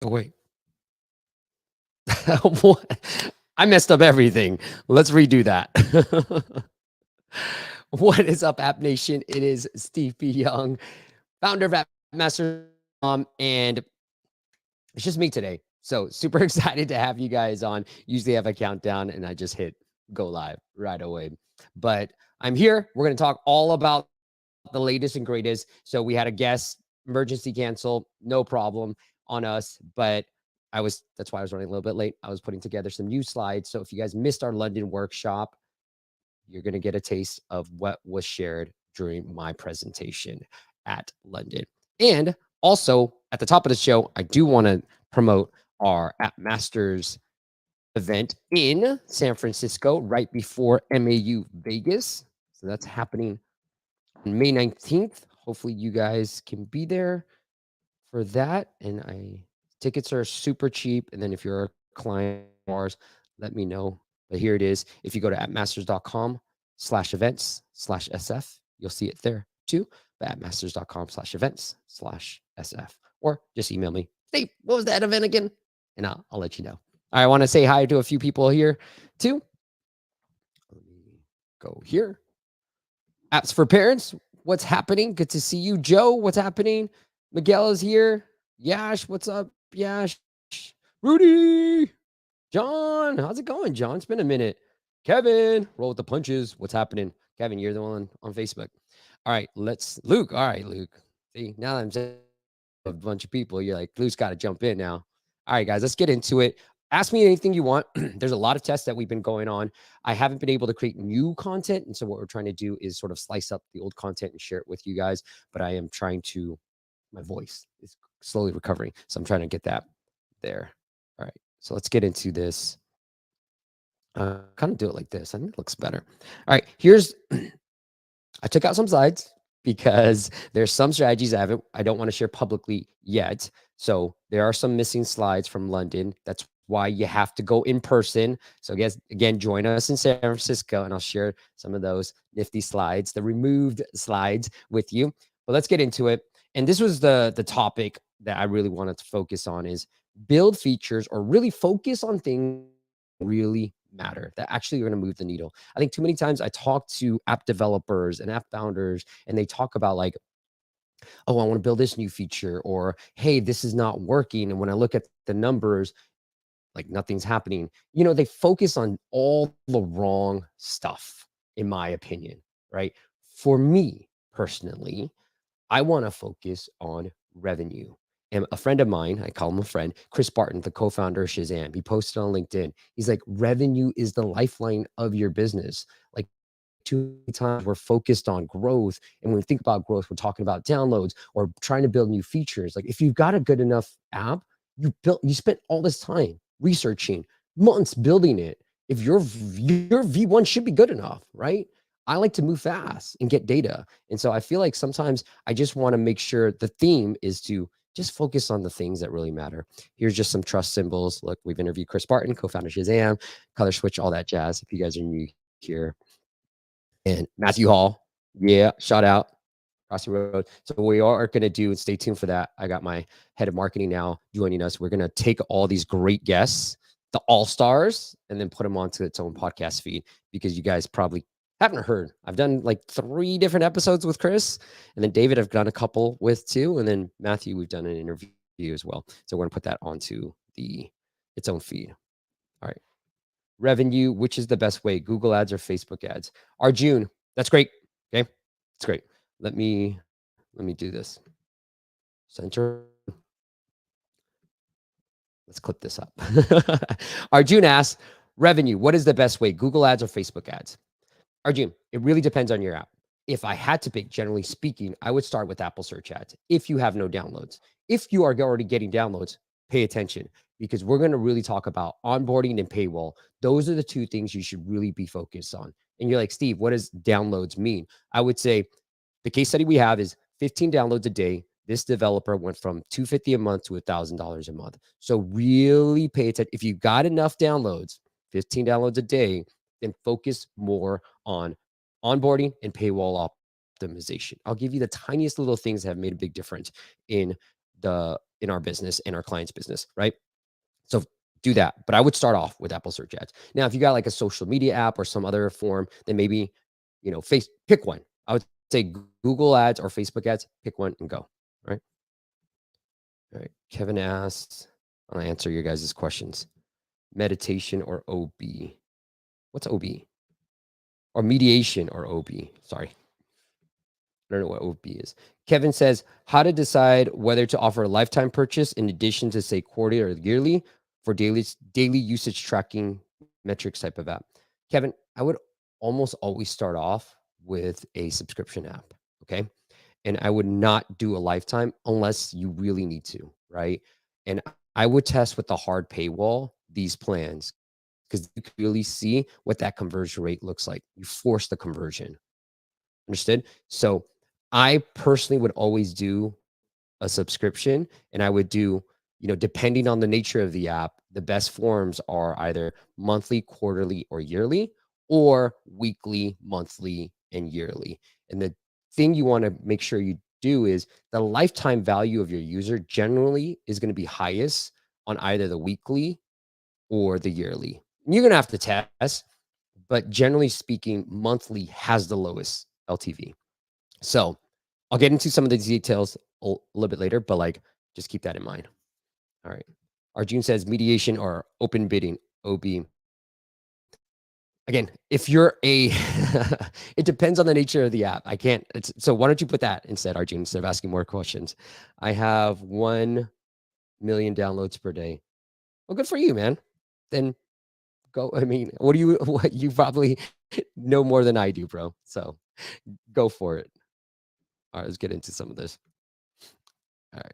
Oh, wait. What? I messed up everything. Let's redo that. What is up, App Nation? It is Steve P. Young, founder of App Masters, and it's just me today. So super excited to have you guys on. Usually I have a countdown, and I just hit go live right away. But I'm here. We're going to talk all about the latest and greatest. So we had a guest emergency cancel, no problem on us, but that's why I was running a little bit late. I was putting together some new slides. So if you guys missed our London workshop, you're going to get a taste of what was shared during my presentation at London. And also at the top of the show, I do want to promote our App Masters event in San Francisco right before MAU Vegas. So that's happening on May 19th. Hopefully you guys can be there for that. And tickets are super cheap. And then if you're a client of ours, let me know. But here it is. If you go to appmasters.com/events/SF, you'll see it there too. But appmasters.com/events/SF. Or just email me. Steve, what was that event again? And I'll let you know. I want to say hi to a few people here too. Let me go here. Apps for Parents. What's happening? Good to see you. Joe, what's happening? Miguel is here. Yash, what's up? Yash. Rudy. John, how's it going, John? It's been a minute. Kevin, roll with the punches. What's happening? Kevin, you're the one on Facebook. All right, Luke. All right, Luke. See, now I'm just a bunch of people. You're like, Luke's got to jump in now. All right, guys, let's get into it. Ask me anything you want. There's a lot of tests that we've been going on. I haven't been able to create new content. And so what we're trying to do is sort of slice up the old content and share it with you guys. But I am trying to, my voice is slowly recovering. So I'm trying to get that there. All right. So let's get into this. Kind of do it like this. I think it looks better. All right. I took out some slides because there's some strategies I don't want to share publicly yet. So there are some missing slides from London. That's why you have to go in person. So guys, again, join us in San Francisco and I'll share some of those nifty slides, the removed slides with you. But let's get into it. And this was the topic that I really wanted to focus on is build features or really focus on things that really matter, that actually are going to move the needle. I think too many times I talk to app developers and app founders and they talk about like, oh, I want to build this new feature, or hey, this is not working. And when I look at the numbers, like nothing's happening. You know, they focus on all the wrong stuff, in my opinion, right? For me personally, I want to focus on revenue. And a friend of mine, I call him a friend, Chris Barton, the co-founder of Shazam, he posted on LinkedIn. He's like, revenue is the lifeline of your business. Like too many times we're focused on growth. And when we think about growth, we're talking about downloads or trying to build new features. Like if you've got a good enough app, you spent all this time researching, months building it. If your V1 should be good enough, right? I like to move fast and get data. And so I feel like sometimes I just want to make sure the theme is to just focus on the things that really matter. Here's just some trust symbols. Look, we've interviewed Chris Barton, co-founder Shazam, color switch, all that jazz. If you guys are new here, and Matthew Hall, yeah, shout out across the road. So we are going to do, and stay tuned for that. I got my head of marketing now joining us. We're going to take all these great guests, the all-stars, and then put them onto its own podcast feed because you guys probably haven't heard. I've done like 3 different episodes with Chris, and then David I've done a couple with too, and then Matthew we've done an interview as well. So we're going to put that onto its own feed. All right. Revenue, which is the best way, Google ads or Facebook ads? Arjun, that's great. Okay, that's great. Let me do this. Center. Let's clip this up. Arjun asks, revenue, what is the best way, Google ads or Facebook ads? Arjun, it really depends on your app. If I had to pick, generally speaking, I would start with Apple search ads if you have no downloads. If you are already getting downloads, pay attention because we're going to really talk about onboarding and paywall. Those are the 2 things you should really be focused on. And you're like, Steve, what does downloads mean? I would say the case study we have is 15 downloads a day. This developer went from $250 a month to $1,000 a month. So really pay attention. If you've got enough downloads, 15 downloads a day, then focus more on onboarding and paywall optimization. I'll give you the tiniest little things that have made a big difference in the in our business and our client's business, right? So do that. But I would start off with Apple search ads. Now, if you got like a social media app or some other form, then maybe, pick one. I would say Google ads or Facebook ads, pick one and go. Right. All right. Kevin asked, I'll answer your guys' questions. Meditation or OB? What's OB? Or mediation or OB? Sorry. I don't know what OB is. Kevin says, how to decide whether to offer a lifetime purchase in addition to, say, quarterly or yearly for daily usage tracking metrics type of app. Kevin, I would almost always start off with a subscription app, okay? And I would not do a lifetime unless you really need to, right? And I would test with the hard paywall these plans because you can really see what that conversion rate looks like. You force the conversion. Understood? So I personally would always do a subscription, and I would do, depending on the nature of the app, the best forms are either monthly, quarterly, or yearly, or weekly, monthly, and yearly. And the thing you want to make sure you do is the lifetime value of your user generally is going to be highest on either the weekly or the yearly. You're going to have to test, but generally speaking, monthly has the lowest LTV. So I'll get into some of the details a little bit later, but like, just keep that in mind. All right. Arjun says mediation or open bidding, OB. Again, if you're a, it depends on the nature of the app. I can't, so why don't you put that instead, Arjun, instead of asking more questions? I have 1 million downloads per day. Well, good for you, man. Then go. I mean, what you probably know more than I do, bro. So go for it. All right, let's get into some of this. All right,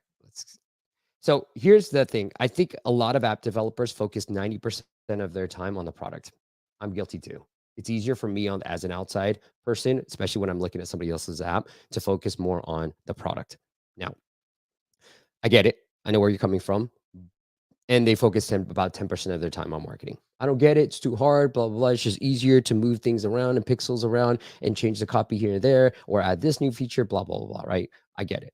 so here's the thing. I think a lot of app developers focus 90% of their time on the product. I'm guilty too. It's easier for me as an outside person, especially when I'm looking at somebody else's app, to focus more on the product. Now, I get it. I know where you're coming from. And they focus about 10% of their time on marketing. I don't get it. It's too hard, blah, blah, blah. It's just easier to move things around and pixels around and change the copy here and there, or add this new feature, blah, blah, blah, right? I get it.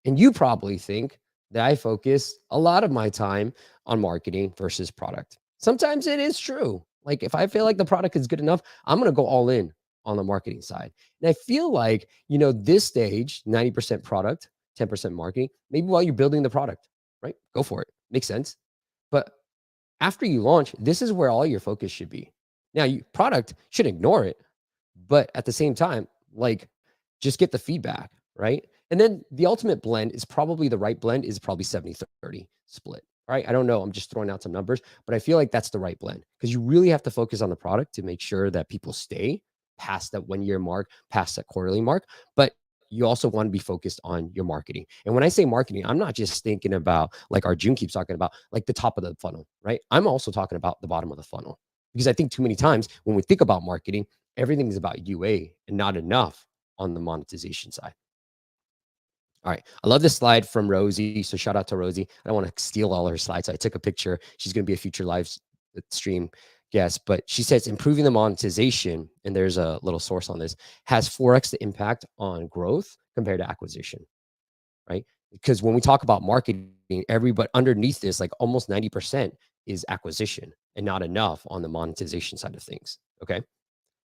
And you probably think that I focus a lot of my time on marketing versus product. Sometimes it is true. Like if I feel like the product is good enough, I'm going to go all in on the marketing side. And I feel like, this stage, 90% product, 10% marketing, maybe while you're building the product, right? Go for it. Makes sense. But after you launch, this is where all your focus should be. Now, product should ignore it, but at the same time, like just get the feedback, right? And then the ultimate blend is probably the right blend is probably 70-30 split, right? I don't know. I'm just throwing out some numbers, but I feel like that's the right blend because you really have to focus on the product to make sure that people stay past that 1 year mark, past that quarterly mark. But you also want to be focused on your marketing. And when I say marketing, I'm not just thinking about like Arjun keeps talking about like the top of the funnel, right? I'm also talking about the bottom of the funnel because I think too many times when we think about marketing, everything is about UA and not enough on the monetization side. All right. I love this slide from Rosie. So shout out to Rosie. I don't want to steal all her slides. So I took a picture. She's going to be a future live stream guest, but she says improving the monetization, and there's a little source on this, has 4x the impact on growth compared to acquisition, right? Because when we talk about marketing, everybody underneath this, like almost 90% is acquisition and not enough on the monetization side of things. Okay.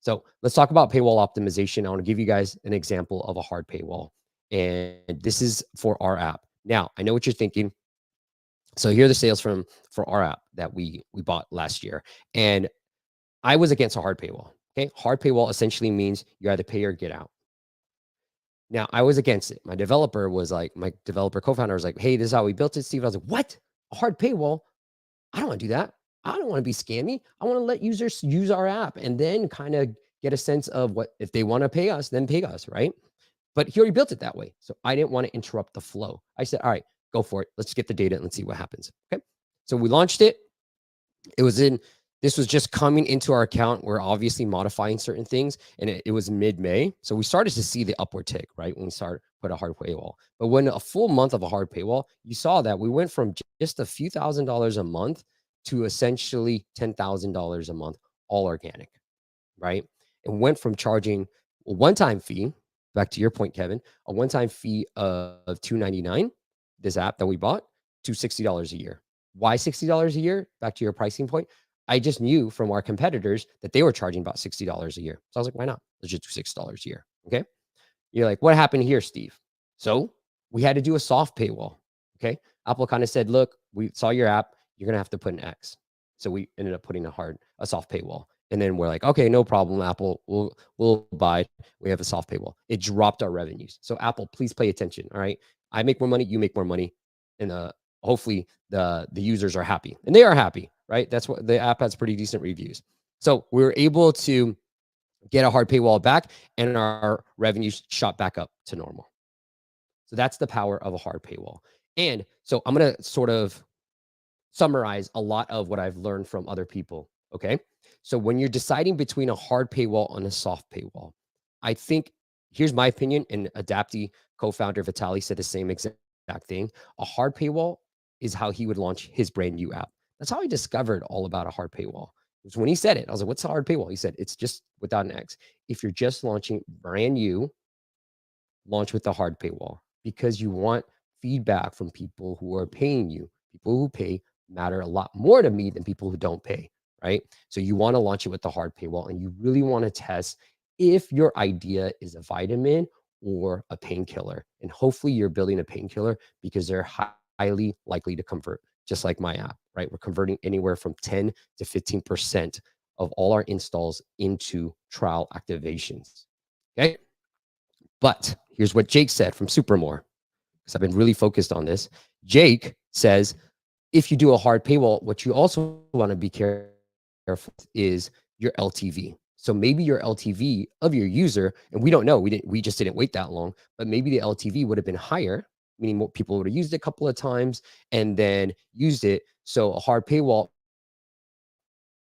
So let's talk about paywall optimization. I want to give you guys an example of a hard paywall. And this is for our app. Now, I know what you're thinking. So here are the sales for our app that we bought last year. And I was against a hard paywall. Okay. Hard paywall essentially means you either pay or get out. Now, I was against it. My developer co-founder was like, hey, this is how we built it, Steve. I was like, what? A hard paywall? I don't want to do that. I don't want to be scammy. I want to let users use our app and then kind of get a sense of what, if they want to pay us, then pay us, right? But he already built it that way. So I didn't want to interrupt the flow. I said, all right, go for it. Let's get the data and let's see what happens. Okay. So we launched it. This was just coming into our account. We're obviously modifying certain things, and it was mid-May. So we started to see the upward tick, right? When we started put a hard paywall. But when a full month of a hard paywall, you saw that we went from just a few $1,000s a month to essentially $10,000 a month, all organic, right? And went from charging a one-time fee, back to your point, Kevin, a one-time fee of $299 this app that we bought to $60 a year. Why $60 a year? Back to your pricing point. I just knew from our competitors that they were charging about $60 a year. So I was like, why not? Let's just do $6 a year. Okay. You're like, what happened here, Steve? So we had to do a soft paywall. Okay. Apple kind of said, look, we saw your app. You're going to have to put an X. So we ended up putting a soft paywall. And then we're like, okay, no problem, Apple. We'll buy. We have a soft paywall. It dropped our revenues. So Apple, please pay attention. All right. I make more money. You make more money. And hopefully the users are happy. And they are happy, right? That's what the app has pretty decent reviews. So we were able to get a hard paywall back, and our revenues shot back up to normal. So that's the power of a hard paywall. And so I'm going to sort of summarize a lot of what I've learned from other people. Okay. So when you're deciding between a hard paywall and a soft paywall, I think here's my opinion, and Adapty co-founder Vitaly said the same exact thing. A hard paywall is how he would launch his brand new app. That's how I discovered all about a hard paywall. It was when he said it. I was like, what's a hard paywall? He said, it's just without an X. If you're just launching brand new, launch with the hard paywall, because you want feedback from people who are paying you. People who pay matter a lot more to me than people who don't pay, right? So you want to launch it with the hard paywall, and you really want to test if your idea is a vitamin or a painkiller. And hopefully you're building a painkiller, because they're highly likely to convert, just like my app, right? We're converting anywhere from 10 to 15% of all our installs into trial activations. Okay. But here's what Jake said from Supermore, because I've been really focused on this. Jake says, if you do a hard paywall, what you also want to be careful is your LTV. So maybe your LTV of your user, and we don't know, we just didn't wait that long, but maybe the LTV would have been higher, meaning more people would have used it a couple of times and then used it. So a hard paywall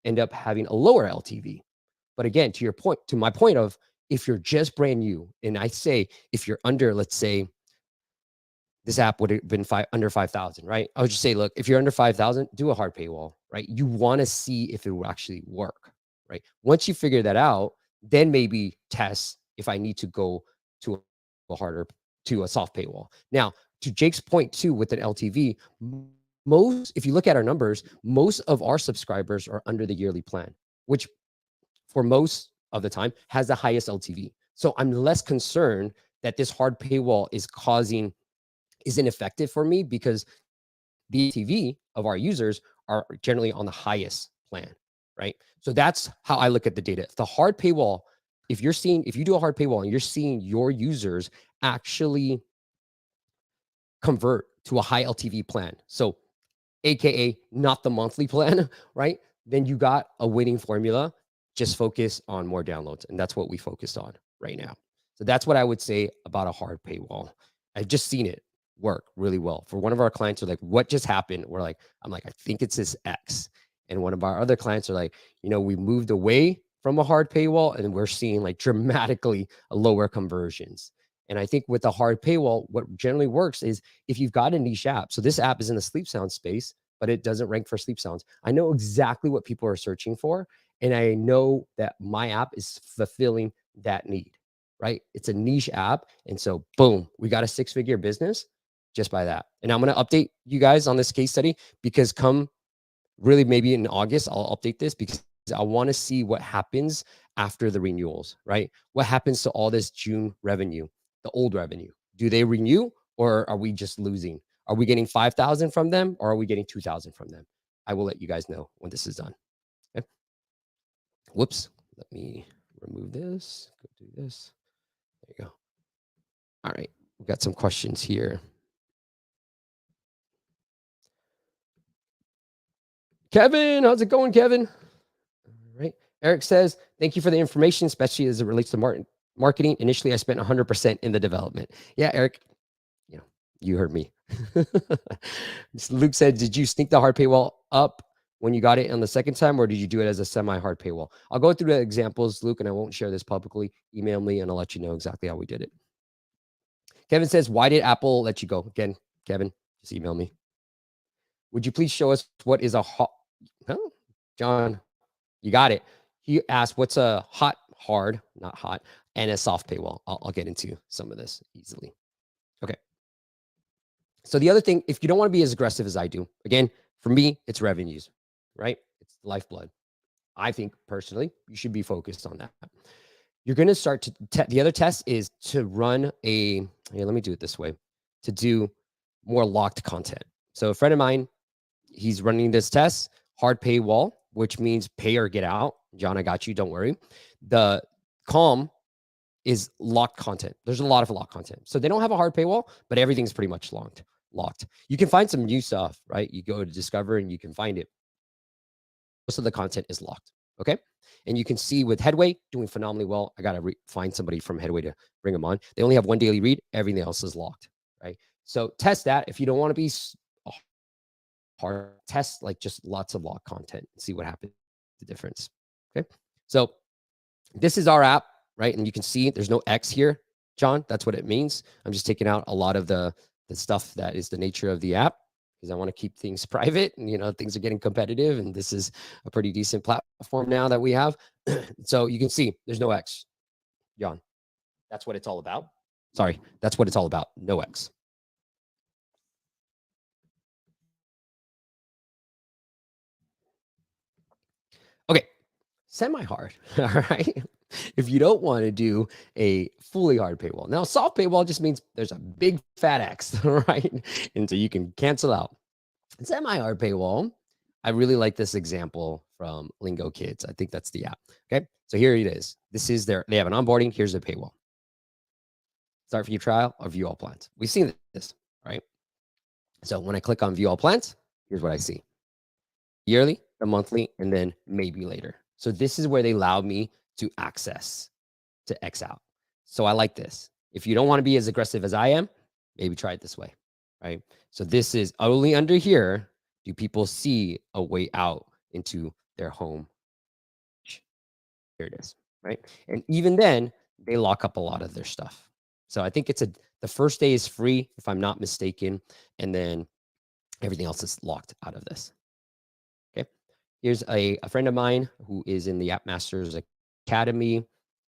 end up having a lower LTV. But again, to your point, to my point of, if you're just brand new, and I say, if you're under, let's say this app would have been under 5,000, right? I would just say, look, if you're under 5,000, do a hard paywall, right? You want to see if it will actually work, right? Once you figure that out, then maybe test if I need to go to a soft paywall. Now, to Jake's point too, with an LTV, if you look at our numbers, most of our subscribers are under the yearly plan, which for most of the time has the highest LTV. So I'm less concerned that this hard paywall isn't effective for me, because the LTV of our users are generally on the highest plan, right? So that's how I look at the data. The hard paywall, if you do a hard paywall and you're seeing your users actually convert to a high LTV plan, so AKA not the monthly plan, right? Then you got a winning formula. Just focus on more downloads. And that's what we focused on right now. So that's what I would say about a hard paywall. I've just seen it work really well. For one of our clients, are like, what just happened? I'm like, I think it's this X. And one of our other clients are like, we moved away from a hard paywall, and we're seeing like dramatically lower conversions. And I think with a hard paywall, what generally works is if you've got a niche app. So this app is in the sleep sound space, but it doesn't rank for sleep sounds. I know exactly what people are searching for, and I know that my app is fulfilling that need, right? It's a niche app. And so boom, we got a 6-figure business just by that. And I'm going to update you guys on this case study, because really maybe in August, I'll update this, because I want to see what happens after the renewals, right? What happens to all this June revenue, the old revenue? Do they renew, or are we just losing? Are we getting 5,000 from them, or are we getting 2,000 from them? I will let you guys know when this is done. Okay. Whoops. Let me remove this. Go do this. There you go. All right. We've got some questions here. Kevin, how's it going, Kevin? All right. Eric says, thank you for the information, especially as it relates to marketing. Initially, I spent 100% in the development. Yeah, Eric, you heard me. Luke said, did you sneak the hard paywall up when you got it on the second time, or did you do it as a semi-hard paywall? I'll go through the examples, Luke, and I won't share this publicly. Email me and I'll let you know exactly how we did it. Kevin says, why did Apple let you go? Again, Kevin, just email me. Would you please show us what is a hot? Huh? John, you got it. He asked, what's a hard, not hot, and a soft paywall? I'll get into some of this easily. Okay. So the other thing, if you don't want to be as aggressive as I do, again, for me, it's revenues, right? It's lifeblood. I think personally, you should be focused on that. You're going to start to, the other test is to run a, here, let me do it this way, to do more locked content. So a friend of mine, he's running this test, hard paywall, which means pay or get out. John, I got you. Don't worry. The calm is locked content. There's a lot of locked content. So they don't have a hard paywall, but everything's pretty much locked. You can find some new stuff, right? You go to Discover and you can find it. Most of the content is locked. Okay. And you can see with Headway doing phenomenally well. I got to find somebody from Headway to bring them on. They only have one daily read. Everything else is locked, right? So test that. If you don't want to be hard, test like just lots of locked content and see what happens, the difference. Okay. So this is our app, right? And you can see there's no X here, John. That's what it means. I'm just taking out a lot of the stuff that is the nature of the app because I want to keep things private and, things are getting competitive. And this is a pretty decent platform now that we have. So you can see there's no X, John. That's what it's all about. Sorry, that's what it's all about. No X. Okay, semi-hard, all right? If you don't want to do a fully hard paywall. Now, soft paywall just means there's a big fat X, right? And so you can cancel out. Semi-hard paywall, I really like this example from Lingo Kids. I think that's the app. Okay, so here it is. This is they have an onboarding. Here's a paywall. Start free trial or view all plans. We've seen this, right? So when I click on view all plans, here's what I see. Yearly, the monthly, and then maybe later. So this is where they allow me to access to X out. So I like this. If you don't want to be as aggressive as I am, maybe try it this way, right? So this is only under here do people see a way out into their home. Here it is, right? And even then, they lock up a lot of their stuff. So I think the first day is free, if I'm not mistaken, and then everything else is locked out of this. Okay. Here's a friend of mine who is in the App Masters Academy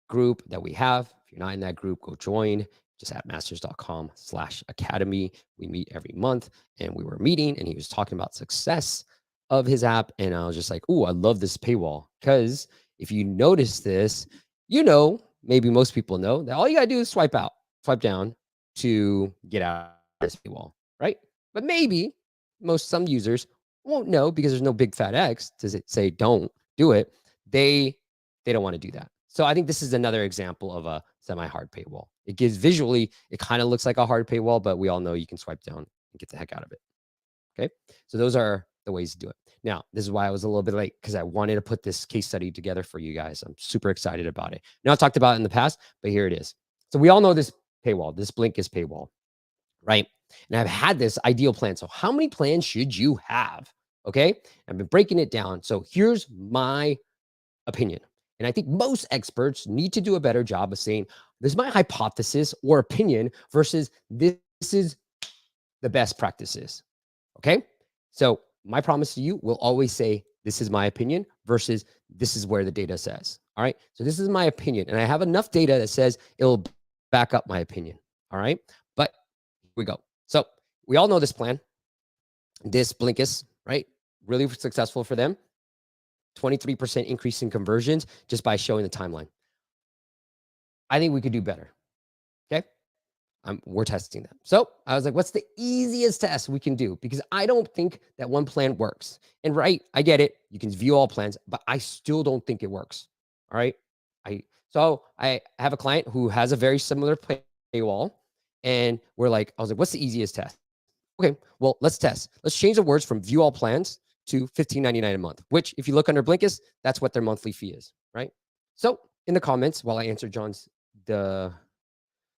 group that we have. If you're not in that group, go join. Just appmasters.com/academy. We meet every month, and we were meeting, and he was talking about success of his app, and I was just like, "Oh, I love this paywall." Because if you notice this, maybe most people know that all you gotta do is swipe down to get out of this paywall, right? But maybe some users won't know because there's no big fat X to say don't do it. They don't want to do that. So I think this is another example of a semi-hard paywall. It gives visually, it kind of looks like a hard paywall, but we all know you can swipe down and get the heck out of it. Okay. So those are the ways to do it. Now, this is why I was a little bit late because I wanted to put this case study together for you guys. I'm super excited about it. Now, I've talked about it in the past, but here it is. So we all know this paywall, this Blinkist paywall, right? And I've had this ideal plan. So how many plans should you have? Okay. I've been breaking it down. So here's my opinion. And I think most experts need to do a better job of saying, this is my hypothesis or opinion versus this is the best practices. Okay. So my promise to you will always say, this is my opinion versus this is where the data says. All right. So this is my opinion. And I have enough data that says it'll back up my opinion. All right. But here we go. So we all know this plan. This Blinkist, right? Really successful for them. 23% increase in conversions just by showing the timeline. I think we could do better. Okay. We're testing that. So I was like, what's the easiest test we can do? Because I don't think that one plan works. And right, I get it. You can view all plans, but I still don't think it works. All right. So I have a client who has a very similar paywall. And I was like, what's the easiest test? Okay, well, let's test. Let's change the words from view all plans to $15.99 a month, which if you look under Blinkist, that's what their monthly fee is, right? So in the comments, while I answer the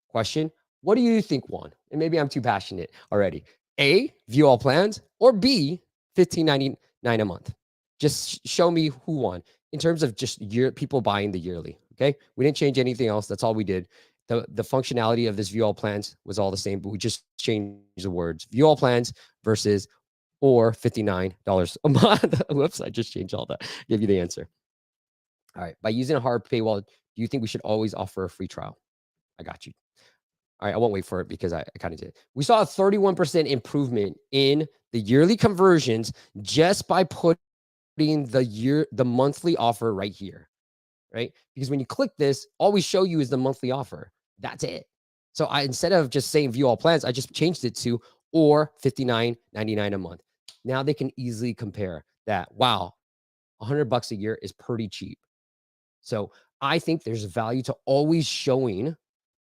question, what do you think won? And maybe I'm too passionate already. A, view all plans, or B, $15.99 a month. Just show me who won in terms of just people buying the yearly, okay? We didn't change anything else. That's all we did. The functionality of this view all plans was all the same, but we just changed the words view all plans versus or $59 a month. Whoops, I just changed all that. Give you the answer. All right. By using a hard paywall, do you think we should always offer a free trial? I got you. All right, I won't wait for it because I kind of did. We saw a 31% improvement in the yearly conversions just by putting the monthly offer right here, right? Because when you click this, all we show you is the monthly offer. That's it. So instead of just saying view all plans, I just changed it to or $59.99 a month. Now they can easily compare that. Wow, $100 a year is pretty cheap. So I think there's value to always showing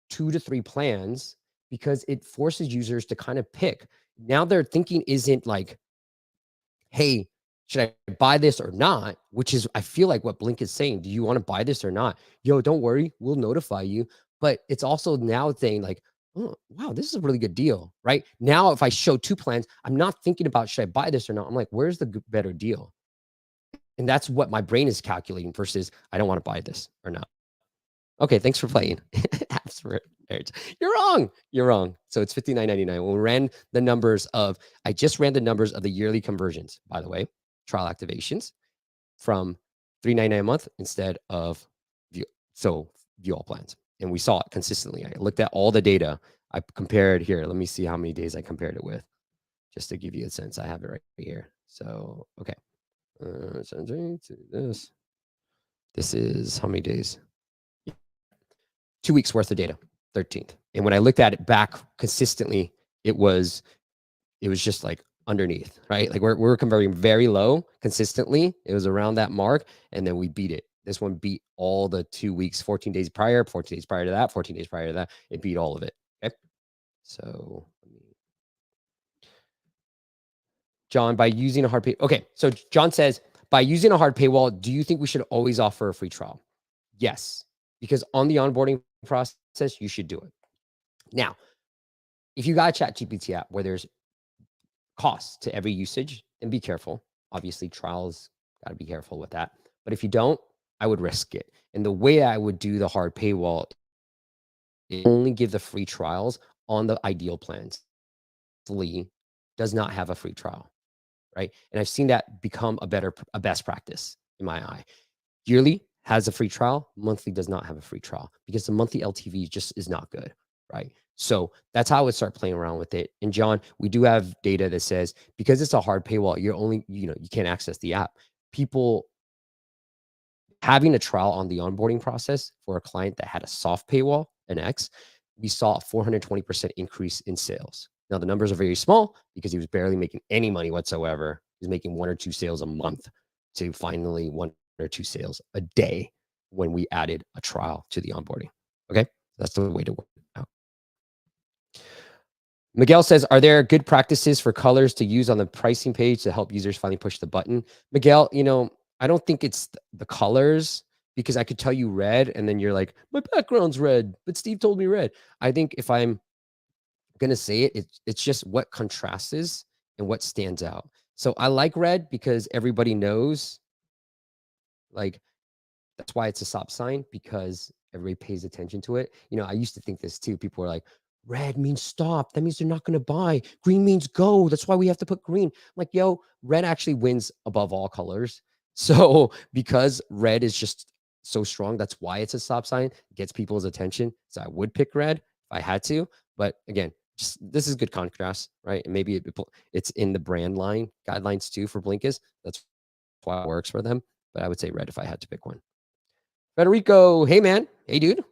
2 to 3 plans because it forces users to kind of pick. Now their thinking isn't like, hey, should I buy this or not? Which is, I feel like what Blink is saying. Do you want to buy this or not? Yo, don't worry, we'll notify you. But it's also now saying like, oh, wow, this is a really good deal, right? Now, if I show 2 plans, I'm not thinking about should I buy this or not. I'm like, where's the better deal? And that's what my brain is calculating versus I don't want to buy this or not. Okay, thanks for playing. Apps for nerds. You're wrong. You're wrong. So it's $59.99. When we ran the numbers of, I just ran the numbers of the yearly conversions, by the way, trial activations from $3.99 a month instead of view all plans. And we saw it consistently. I looked at all the data. I compared here. Let me see how many days I compared it with, just to give you a sense. I have it right here. So, okay. This is how many days? 2 weeks worth of data, 13th. And when I looked at it back consistently, it was just like underneath, right? Like we're converting very low consistently. It was around that mark, and then we beat it. This one beat all the 2 weeks, 14 days prior, 14 days prior to that, 14 days prior to that. It beat all of it. Okay. So John, by using a hard pay. Okay. So John says, by using a hard paywall, do you think we should always offer a free trial? Yes, because on the onboarding process, you should do it. Now, if you got a ChatGPT app where there's costs to every usage, then be careful. Obviously, trials, got to be careful with that. But if you don't, I would risk it. And the way I would do the hard paywall is only give the free trials on the ideal plans. Lee does not have a free trial, right? And I've seen that become a best practice in my eye. Yearly has a free trial. Monthly does not have a free trial because the monthly LTV just is not good, right? So that's how I would start playing around with it. And John, we do have data that says because it's a hard paywall, you're only, you can't access the app. People having a trial on the onboarding process for a client that had a soft paywall, an X, we saw a 420% increase in sales. Now the numbers are very small because he was barely making any money whatsoever. He was making 1 or 2 sales a month to finally 1 or 2 sales a day when we added a trial to the onboarding. Okay, that's the way to work it out. Miguel says, are there good practices for colors to use on the pricing page to help users finally push the button? Miguel, I don't think it's the colors because I could tell you red and then you're like, my background's red, but Steve told me red. I think if I'm going to say it, it's just what contrasts and what stands out. So I like red because everybody knows, like, that's why it's a stop sign because everybody pays attention to it. I used to think this too. People were like, red means stop. That means they're not going to buy. Green means go. That's why we have to put green. I'm like, yo, red actually wins above all colors. So because red is just so strong, that's why it's a stop sign. It gets people's attention. So I would pick red if I had to. But again, just this is good contrast, right? And maybe it's in the brand line guidelines too for Blinkist. That's why it works for them. But I would say red if I had to pick one. Federico, hey man, hey dude.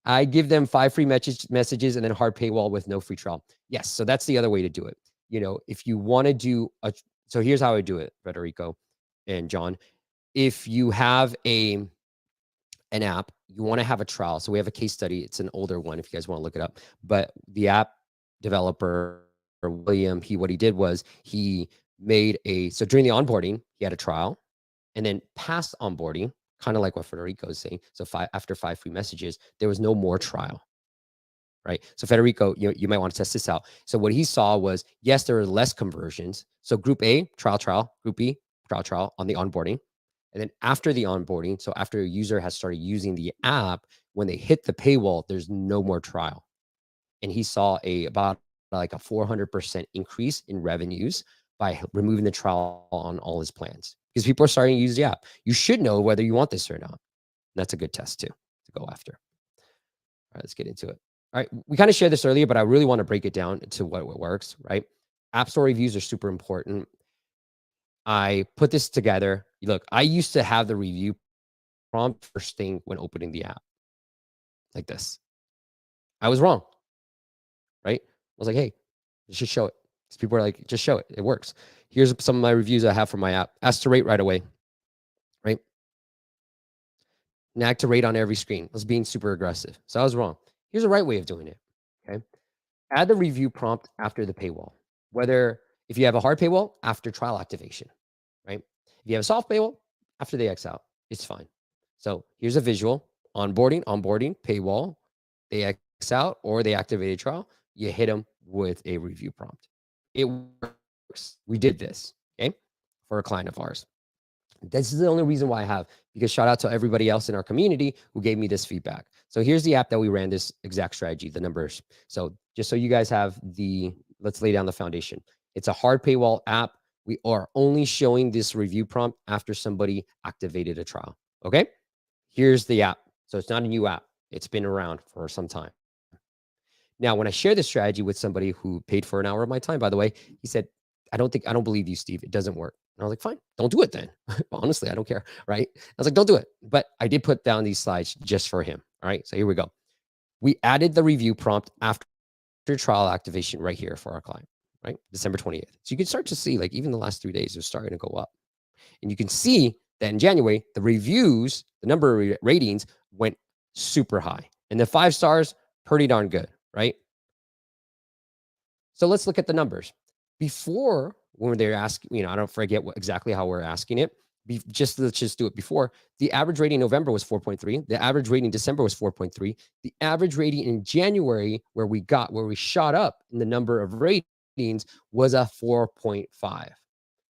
I give them 5 free messages and then hard paywall with no free trial. Yes, so that's the other way to do it. If you want to do so here's how I do it, Federico and John. If you have an app, you want to have a trial. So we have a case study. It's an older one if you guys want to look it up. But the app developer, William, what he did was he made so during the onboarding, he had a trial. And then past onboarding, kind of like what Federico is saying. So after 5 free messages, there was no more trial, right? So Federico, you might want to test this out. So what he saw was, yes, there were less conversions. So group A, trial, group B, trial on the onboarding. And then after the onboarding, so after a user has started using the app, when they hit the paywall, there's no more trial. And he saw about like a 400% increase in revenues by removing the trial on all his plans because people are starting to use the app. You should know whether you want this or not. That's a good test too to go after. All right, let's get into it. All right, we kind of shared this earlier, but I really want to break it down to what works, right? App Store reviews are super important. I put this together. Look, I used to have the review prompt first thing when opening the app, like this. I was wrong, right? I was like, hey, just show it. Because people are like, just show it. It works. Here's some of my reviews I have for my app. Ask to rate right away, right? Nag to rate on every screen. I was being super aggressive. So I was wrong. Here's the right way of doing it, okay? Add the review prompt after the paywall. Whether if you have a hard paywall, after trial activation, right? If you have a soft paywall, after they X out, it's fine. So here's a visual, onboarding, paywall, they X out or they activate a trial, you hit them with a review prompt. It works. We did this, okay, for a client of ours. This is the only reason why I have, because shout out to everybody else in our community who gave me this feedback. So here's the app that we ran this exact strategy, the numbers. So just so you guys have let's lay down the foundation. It's a hard paywall app. We are only showing this review prompt after somebody activated a trial. Okay. Here's the app. So it's not a new app. It's been around for some time. Now, when I share this strategy with somebody who paid for an hour of my time, by the way, he said, I don't believe you, Steve. It doesn't work. And I was like, fine, don't do it then. Honestly, I don't care. Right. I was like, don't do it. But I did put down these slides just for him. All right. So here we go. We added the review prompt after trial activation right here for our client, right? December 28th. So you can start to see like even the last 3 days are starting to go up. And you can see that in January, the reviews, the number of ratings went super high. And the 5 stars, pretty darn good, right? So let's look at the numbers. Before, when they're asking, I don't forget exactly how we're asking it. Let's just do it before. The average rating in November was 4.3. The average rating in December was 4.3. The average rating in January, where we shot up in the number of ratings, was a 4.5.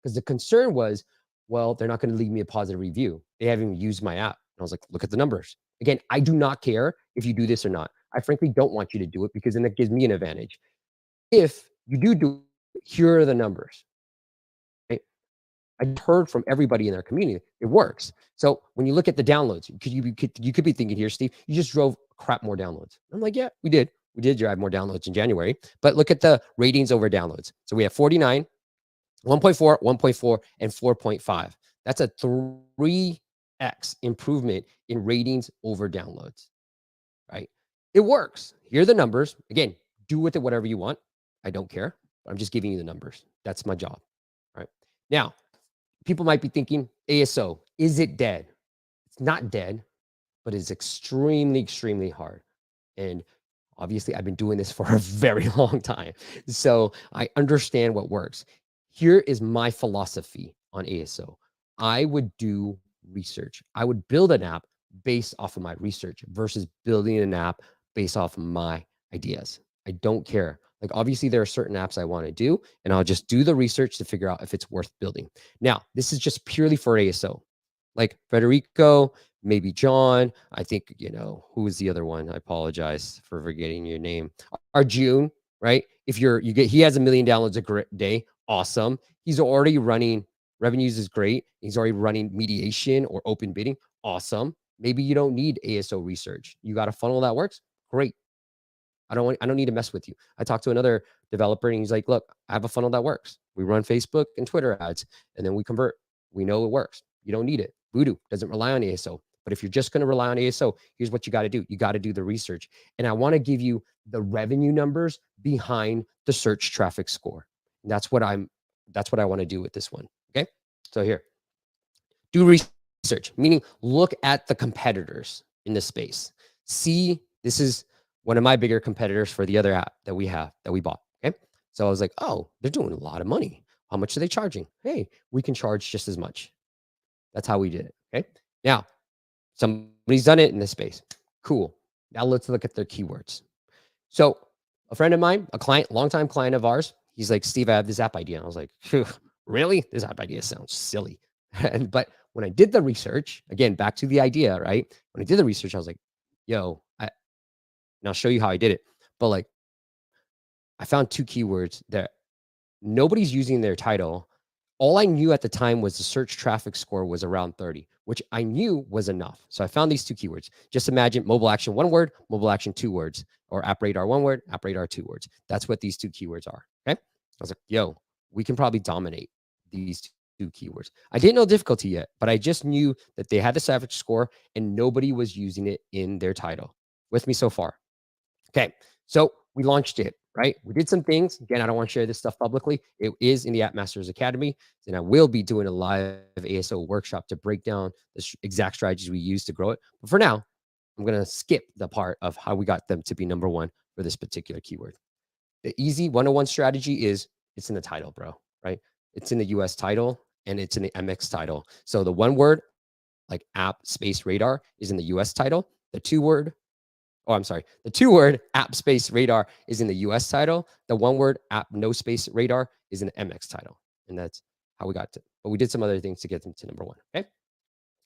Because the concern was, well, they're not going to leave me a positive review. They haven't even used my app. And I was like, look at the numbers. Again, I do not care if you do this or not. I frankly don't want you to do it because then it gives me an advantage. If you do it, here are the numbers. Right? I heard from everybody in their community, it works. So when you look at the downloads, you could be thinking here, Steve, you just drove crap more downloads. I'm like, yeah, we did. We did drive more downloads in January, but look at the ratings over downloads. So we have 49, 1.4, 1.4, and 4.5. That's a 3x improvement in ratings over downloads, right? It works. Here are the numbers. Again, do with it whatever you want. I don't care. I'm just giving you the numbers. That's my job. All right. Now, people might be thinking, ASO, is it dead? It's not dead, but it's extremely, extremely hard. And obviously, I've been doing this for a very long time. So I understand what works. Here is my philosophy on ASO. I would do research. I would build an app based off of my research versus building an app based off of my ideas. I don't care. Like, obviously, there are certain apps I want to do, and I'll just do the research to figure out if it's worth building. Now, this is just purely for ASO. Like Federico, maybe John. I think, who was the other one? I apologize for forgetting your name. Arjun, right? If he has 1 million downloads a day. Awesome. He's already running revenues is great. He's already running mediation or open bidding. Awesome. Maybe you don't need ASO research. You got a funnel that works. Great. I don't need to mess with you. I talked to another developer and he's like, look, I have a funnel that works. We run Facebook and Twitter ads and then we convert. We know it works. You don't need it. Voodoo doesn't rely on ASO. But if you're just going to rely on ASO, here's what you got to do. You got to do the research. And I want to give you the revenue numbers behind the search traffic score. And that's what I want to do with this one. Okay. So here, do research, meaning look at the competitors in the space. See, this is one of my bigger competitors for the other app that we bought. Okay. So I was like, oh, they're doing a lot of money. How much are they charging? Hey, we can charge just as much. That's how we did it. Okay. Now, somebody's done it in this space. Cool. Now let's look at their keywords. So a friend of mine, a client, longtime client of ours, he's like, Steve, I have this app idea. And I was like, really? This app idea sounds silly. But when I did the research, again, back to the idea, right? When I did the research, I was like, yo, and I'll show you how I did it. But like, I found 2 keywords that nobody's using their title. All I knew at the time was the search traffic score was around 30. which I knew was enough. So I found these 2 keywords. Just imagine mobile action 1 word, mobile action 2 words, or app radar 1 word, app radar 2 words. That's what these 2 keywords are. Okay. I was like, yo, we can probably dominate these 2 keywords. I didn't know difficulty yet, but I just knew that they had the average score and nobody was using it in their title. With me so far? Okay. So we launched it, right? We did some things. Again, I don't want to share this stuff publicly. It is in the App Masters Academy. And I will be doing a live ASO workshop to break down the exact strategies we use to grow it. But for now, I'm going to skip the part of how we got them to be #1 for this particular keyword. The easy 101 strategy is it's in the title, bro, right? It's in the US title and it's in the MX title. So the 1 word, like app space radar, is in the US title. The 2 word, the 2 word app space radar is in the US title. The 1 word app no space radar is in the MX title. And that's how we got to, but we did some other things to get them to #1. Okay.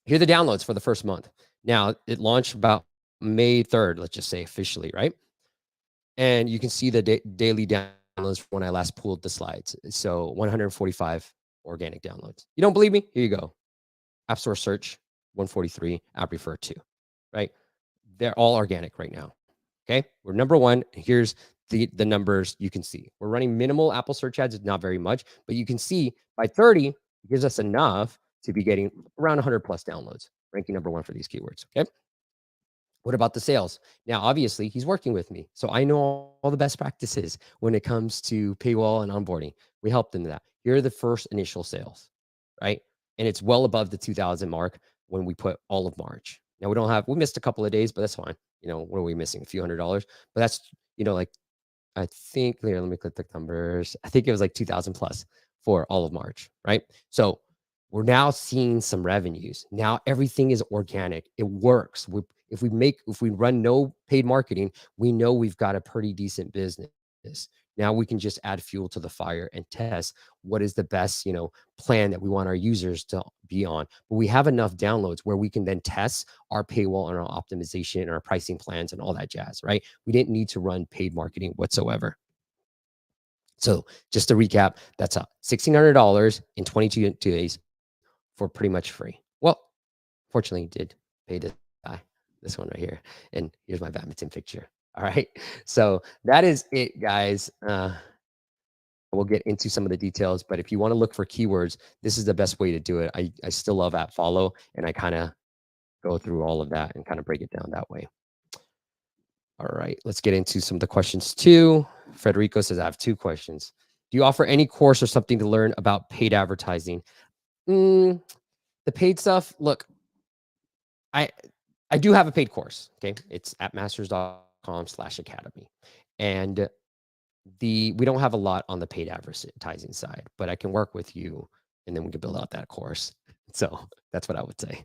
Here are the downloads for the first month. Now it launched about May 3rd, let's just say officially, right? And you can see the daily downloads when I last pulled the slides. So 145 organic downloads. You don't believe me? Here you go. App Store search, 143, app refer 2, right? They're all organic right now. Okay. We're #1. Here's the numbers you can see. We're running minimal Apple search ads, not very much, but you can see by 30, it gives us enough to be getting around 100 plus downloads, ranking #1 for these keywords. Okay. What about the sales? Now, obviously, he's working with me. So I know all the best practices when it comes to paywall and onboarding. We helped them in that. Here are the first initial sales, right? And it's well above the 2,000 mark when we put all of March. Now, we missed a couple of days, but that's fine. What are we missing? A few $100s. But that's, like, I think, here, let me click the numbers. I think it was like 2,000 plus for all of March, right? So we're now seeing some revenues. Now everything is organic. It works. If we run no paid marketing, we know we've got a pretty decent business. Now we can just add fuel to the fire and test what is the best, plan that we want our users to be on. But we have enough downloads where we can then test our paywall and our optimization and our pricing plans and all that jazz, right? We didn't need to run paid marketing whatsoever. So just to recap, that's $1,600 in 22 days for pretty much free. Well, fortunately, he did pay this guy, this one right here. And here's my badminton picture. All right. So that is it, guys. We'll get into some of the details, but if you want to look for keywords, this is the best way to do it. I still love App Follow, and I kind of go through all of that and kind of break it down that way. All right, let's get into some of the questions too. Federico says, I have 2 questions. Do you offer any course or something to learn about paid advertising? The paid stuff, look, I do have a paid course. Okay. It's at masters.com/academy. And we don't have a lot on the paid advertising side, but I can work with you and then we can build out that course. So that's what I would say.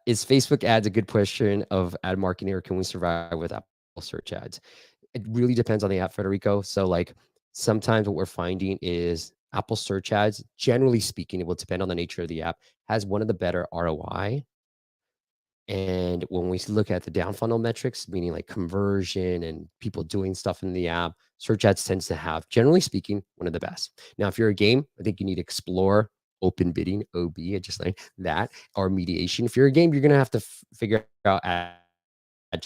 Is Facebook ads a good portion of ad marketing, or can we survive with Apple search ads? It really depends on the app, Federico. So like sometimes what we're finding is Apple search ads, generally speaking, it will depend on the nature of the app, has one of the better ROI. And when we look at the down funnel metrics, meaning like conversion and people doing stuff in the app, search ads tends to have, generally speaking, one of the best. Now, if you're a game, I think you need Explore, Open Bidding, OB, just like that, or mediation. If you're a game, you're going to have to figure out ad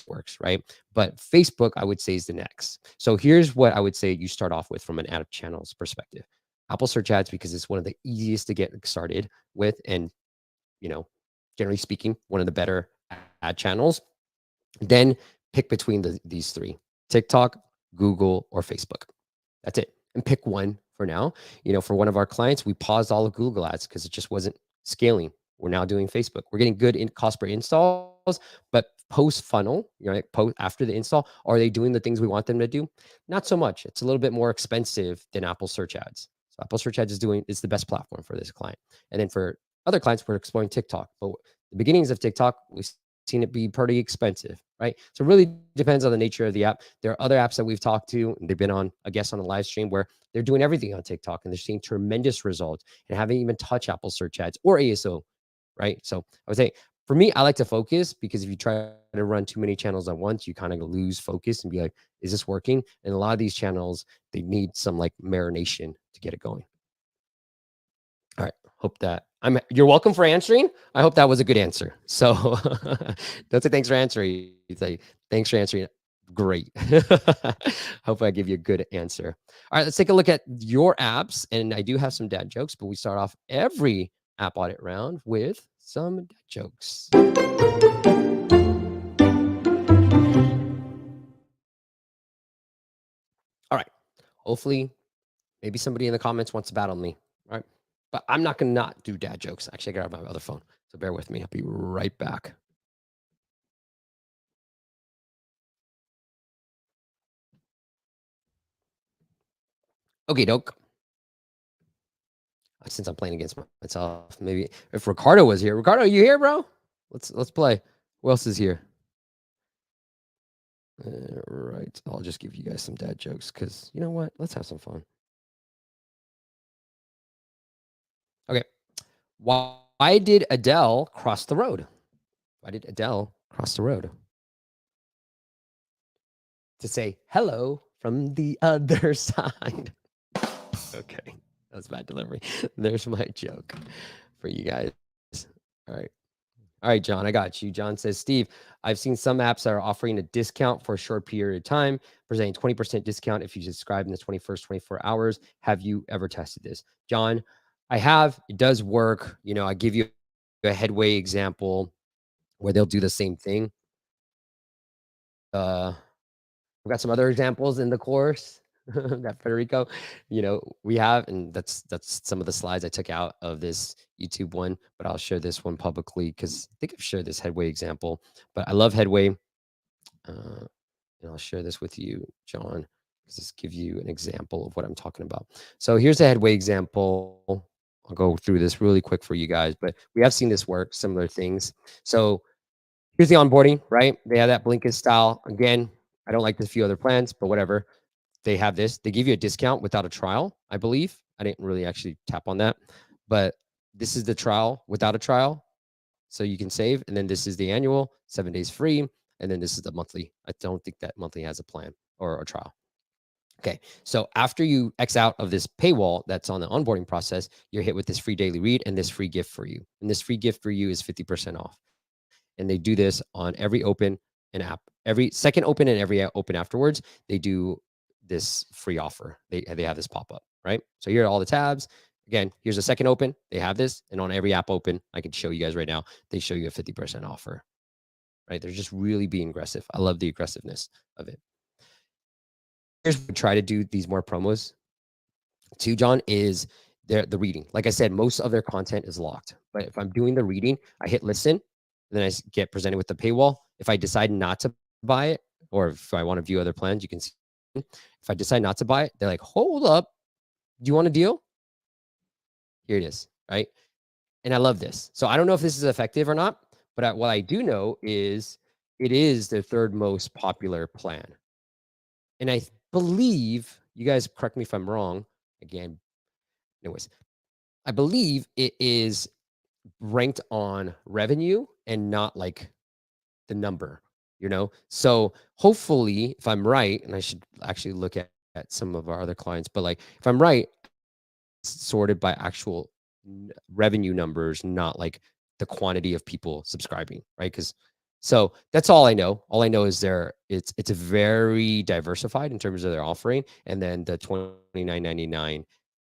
works, right? But Facebook, I would say, is the next. So here's what I would say you start off with from an ad channels perspective. Apple search ads, because it's one of the easiest to get started with. And, generally speaking, one of the better ad channels. Then pick between these 3, TikTok, Google, or Facebook. That's it. And pick one for now. For one of our clients, we paused all of Google ads because it just wasn't scaling. We're now doing Facebook. We're getting good in cost per installs, but post funnel, like after the install, are they doing the things we want them to do? Not so much. It's a little bit more expensive than Apple search ads. So Apple search ads is the best platform for this client. And then for other clients, we're exploring TikTok. But the beginnings of TikTok, we've seen it be pretty expensive, right? So it really depends on the nature of the app. There are other apps that we've talked to, and they've been on a guest on a live stream where they're doing everything on TikTok and they're seeing tremendous results and haven't even touched Apple search ads or ASO, right? So I would say for me, I like to focus, because if you try to run too many channels at once, you kind of lose focus and be like, is this working? And a lot of these channels, they need some like marination to get it going. All right. hope that you're welcome for answering. I hope that was a good answer. So don't say thanks for answering. You say thanks for answering. Great. Hope I give you a good answer. All right, let's take a look at your apps. And I do have some dad jokes, but we start off every app audit round with some dad jokes. All right. Hopefully, maybe somebody in the comments wants to battle me. All right. But I'm not going to not do dad jokes. Actually, I got my other phone. So bear with me. I'll be right back. Okay, doke. Since I'm playing against myself, maybe if Ricardo was here. Ricardo, you here, bro? Let's play. Who else is here? Right. I'll just give you guys some dad jokes because you know what? Let's have some fun. Okay. Why did Adele cross the road? Why did Adele cross the road? To say hello from the other side. Okay. That was bad delivery. There's my joke for you guys. All right. All right, John, I got you. John says, Steve, I've seen some apps that are offering a discount for a short period of time, presenting 20% discount if you subscribe in the 21st 24 hours. Have you ever tested this? John, I have. It does work. You know, I give you a headway example where they'll do the same thing. I've got some other examples in the course that Federico, you know, we have, and that's some of the slides I took out of this YouTube one, but I'll share this one publicly because I think I've shared this headway example, but I love headway. And I'll share this with you, John, just give you an example of what I'm talking about. So here's a headway example. I'll go through this really quick for you guys, but we have seen this work, similar things. So here's the onboarding, right? They have that Blinkist style. Again, I don't like the few other plans, but whatever. They have this. They give you a discount without a trial, I believe. I didn't really actually tap on that, but this is the trial without a trial. So you can save. And then this is the annual, 7 days free. And then this is the monthly. I don't think that monthly has a plan or a trial. Okay, so after you X out of this paywall that's on the onboarding process, you're hit with this free daily read and this free gift for you. And this free gift for you is 50% off. And they do this on every open and app. Every second open and every open afterwards, they do this free offer. They have this pop up, right? So here are all the tabs. Again, here's a second open. They have this. And on every app open, I can show you guys right now, they show you a 50% offer, right? They're just really being aggressive. I love the aggressiveness of it. Here's what we try to do these more promos too, John, is the reading. Like I said, most of their content is locked. But if I'm doing the reading, I hit listen, then I get presented with the paywall. If I decide not to buy it, or if I want to view other plans, you can see. If I decide not to buy it, they're like, hold up. Do you want a deal? Here it is, right? And I love this. So I don't know if this is effective or not, but what I do know is it is their third most popular plan. And I believe, you guys correct me if I'm wrong, again, anyways, I believe it is ranked on revenue and not like the number, you know? So hopefully, if I'm right, and I should actually look at some of our other clients, but like if I'm right, it's sorted by actual revenue numbers, not like the quantity of people subscribing, right? Because so that's all I know. All I know is it's a very diversified in terms of their offering, and then the $29.99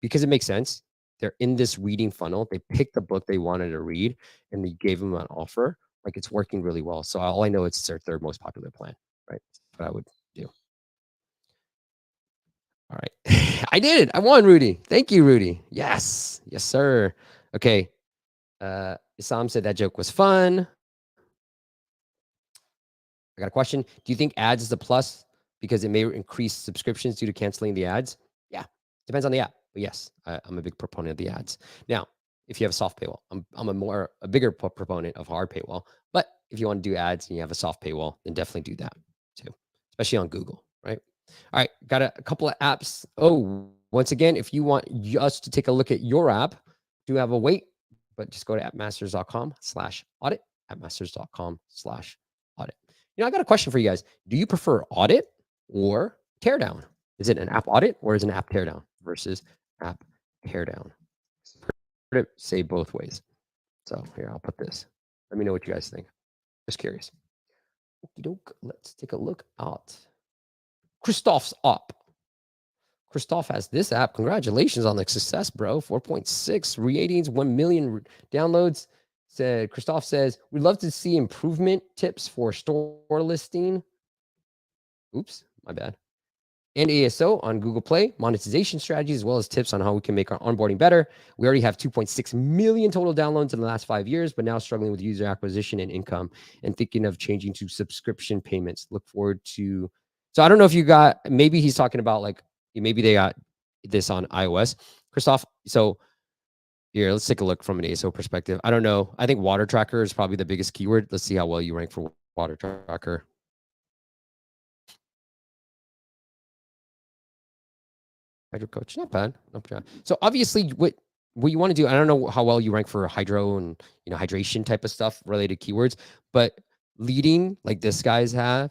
because it makes sense. They're in this reading funnel. They picked the book they wanted to read, and they gave them an offer. Like it's working really well. So all I know is it's their third most popular plan, right? That's what I would do. All right. I did it. I won, Rudy. Thank you, Rudy. Yes. Yes, sir. Okay. Isam said that joke was fun. I got a question. Do you think ads is a plus because it may increase subscriptions due to canceling the ads? Yeah. Depends on the app. But yes, I'm a big proponent of the ads. Now, if you have a soft paywall, I'm a bigger proponent of hard paywall. But if you want to do ads and you have a soft paywall, then definitely do that too, especially on Google, right? All right, got a couple of apps. Oh, once again, if you want us to take a look at your app, do have a wait, but just go to appmasters.com/audit, appmasters.com/audit. You know, I got a question for you guys. Do you prefer audit or teardown? Is it an app audit or is it an app teardown versus app teardown? it say both ways. So here, I'll put this. Let me know what you guys think. Just curious. Okey-doke. Let's take a look at Kristoff's OP. Kristoff has this app. Congratulations on the success, bro. 4.6 ratings, 1 million downloads. Said Kristoff says, we'd love to see improvement tips for store listing. Oops, my bad. And ASO on Google Play, monetization strategies, as well as tips on how we can make our onboarding better. We already have 2.6 million total downloads in the last 5 years, but now struggling with user acquisition and income and thinking of changing to subscription payments. Look forward to. So I don't know if you got, maybe he's talking about like, maybe they got this on iOS. Kristoff, so here, let's take a look from an ASO perspective. I don't know. I think water tracker is probably the biggest keyword. Let's see how well you rank for water tracker. Hydro coach, not bad, not bad. So obviously, what you want to do, I don't know how well you rank for hydro and hydration type of stuff related keywords, but leading like this guys have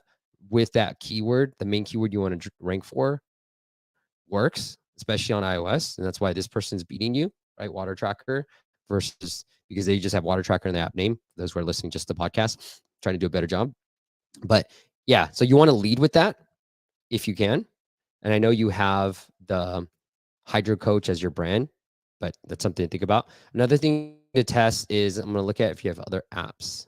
with that keyword, the main keyword you want to rank for, works, especially on iOS, and that's why this person's beating you, right? Water tracker versus because they just have water tracker in the app name. Those who are listening just to the podcast, trying to do a better job. But yeah, so you want to lead with that if you can. And I know you have the Hydro Coach as your brand, but that's something to think about. Another thing to test is I'm going to look at if you have other apps.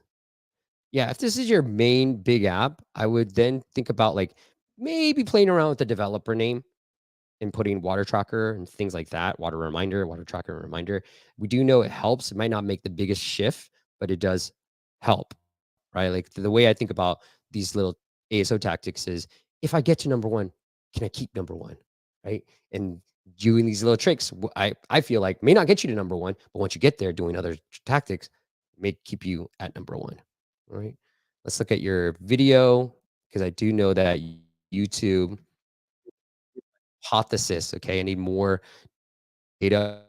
Yeah, if this is your main big app, I would then think about like maybe playing around with the developer name and putting water tracker and things like that, water reminder, water tracker reminder. We do know it helps. It might not make the biggest shift, but it does help, right? Like the way I think about these little ASO tactics is if I get to number one, can I keep number one, right? And doing these little tricks, I feel like may not get you to number one, but once you get there doing other tactics, may keep you at number one, all right? Let's look at your video because I do know that YouTube hypothesis, okay, I need more data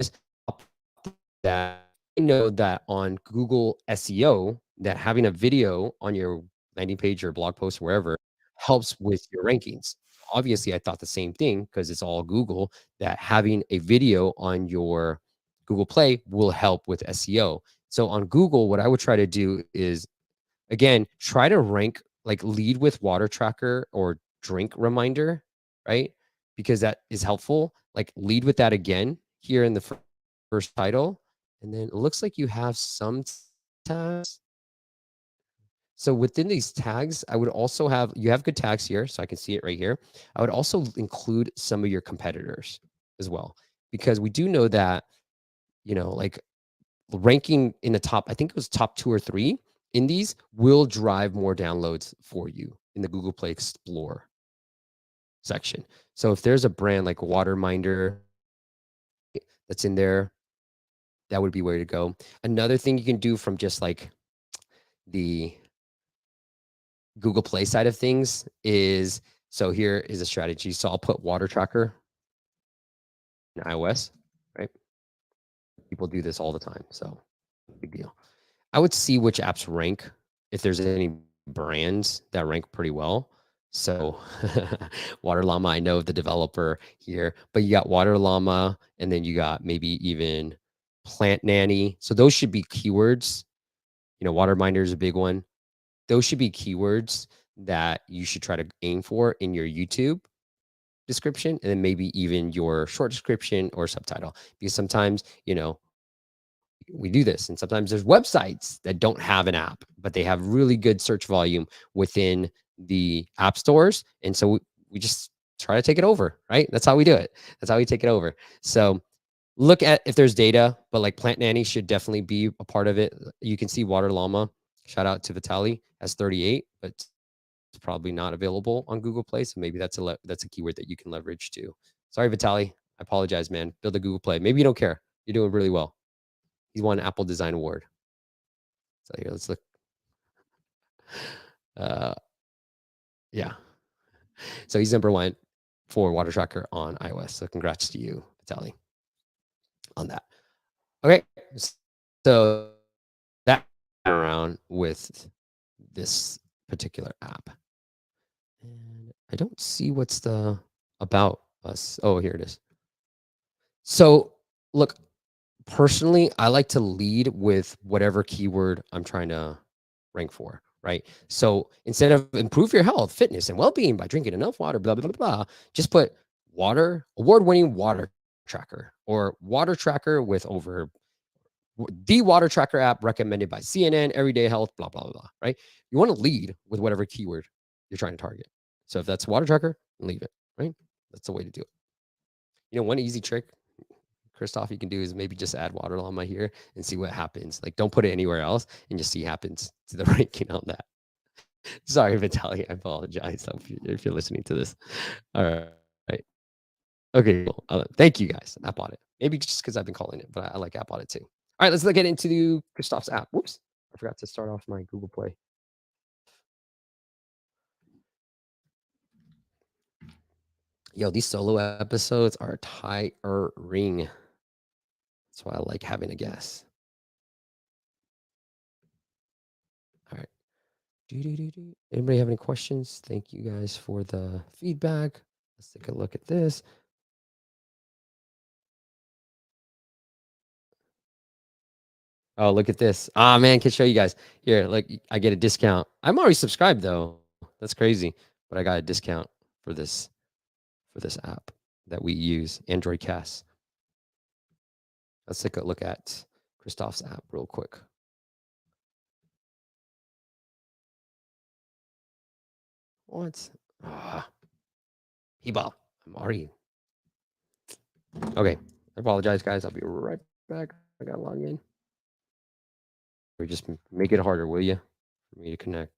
that I know that on Google SEO, that having a video on your landing page or blog post, wherever, helps with your rankings. Obviously, I thought the same thing because it's all Google, that having a video on your Google Play will help with SEO. So on Google, what I would try to do is, again, try to rank, like lead with water tracker or drink reminder, right? Because that is helpful. Like lead with that again here in the first title. And then it looks like you have some tags. So within these tags, I would also have, you have good tags here, so I can see it right here. I would also include some of your competitors as well, because we do know that, like ranking in the top, I think it was top 2 or 3 in these will drive more downloads for you in the Google Play Explore section. So if there's a brand like Waterminder that's in there, that would be where to go. Another thing you can do from just like the Google Play side of things is, so here is a strategy. So I'll put water tracker in iOS, right? People do this all the time, so big deal. I would see which apps rank, if there's any brands that rank pretty well. So Water Llama, I know the developer here, but you got Water Llama, and then you got maybe even Plant Nanny. So those should be keywords. Water Minder is a big one. Those should be keywords that you should try to aim for in your YouTube description, and then maybe even your short description or subtitle. Because sometimes, we do this, and sometimes there's websites that don't have an app, but they have really good search volume within the app stores, and so we just try to take it over, right? That's how we do it. That's how we take it over. So look at if there's data, but like Plant Nanny should definitely be a part of it. You can see Water Llama, shout out to Vitali, has 38, but it's probably not available on Google Play, so maybe that's a keyword that you can leverage too. Sorry, Vitali, I apologize, man. Build a Google Play. Maybe you don't care. You're doing really well. He won Apple Design Award. So here, let's look. Yeah. So he's number 1 for Water Tracker on iOS. So congrats to you, Vitaly, on that. Okay. So that around with this particular app. And I don't see what's the about us. Oh, here it is. So look, personally, I like to lead with whatever keyword I'm trying to rank for, right? So instead of improve your health, fitness, and well-being by drinking enough water, blah, blah, blah, blah, just put water, award-winning water tracker, or water tracker with over the water tracker app recommended by CNN, Everyday Health, blah, blah, blah, right? You want to lead with whatever keyword you're trying to target. So if that's water tracker, leave it, right? That's the way to do it. One easy trick, Kristoff, you can do is maybe just add water llama here and see what happens. Like, don't put it anywhere else and just see happens to the ranking on that. Sorry, Vitaly, I apologize if you're listening to this. All right. Okay, cool. Thank you guys. App Audit. Maybe just because I've been calling it, but I like App Audit too. All right, let's get into Kristoff's app. Whoops, I forgot to start off my Google Play. Yo, these solo episodes are tiring. That's why I like having a guest. All right. Anybody have any questions? Thank you guys for the feedback. Let's take a look at this. Oh, look at this. Ah, man, can show you guys. Here, look, I get a discount. I'm already subscribed though. That's crazy. But I got a discount for this app that we use, Android Cast. Let's take a look at Kristoff's app real quick. What? Ah, Hebal. I'm already. Okay. I apologize, guys. I'll be right back. I got to log in. Or just make it harder, will you? For me to connect.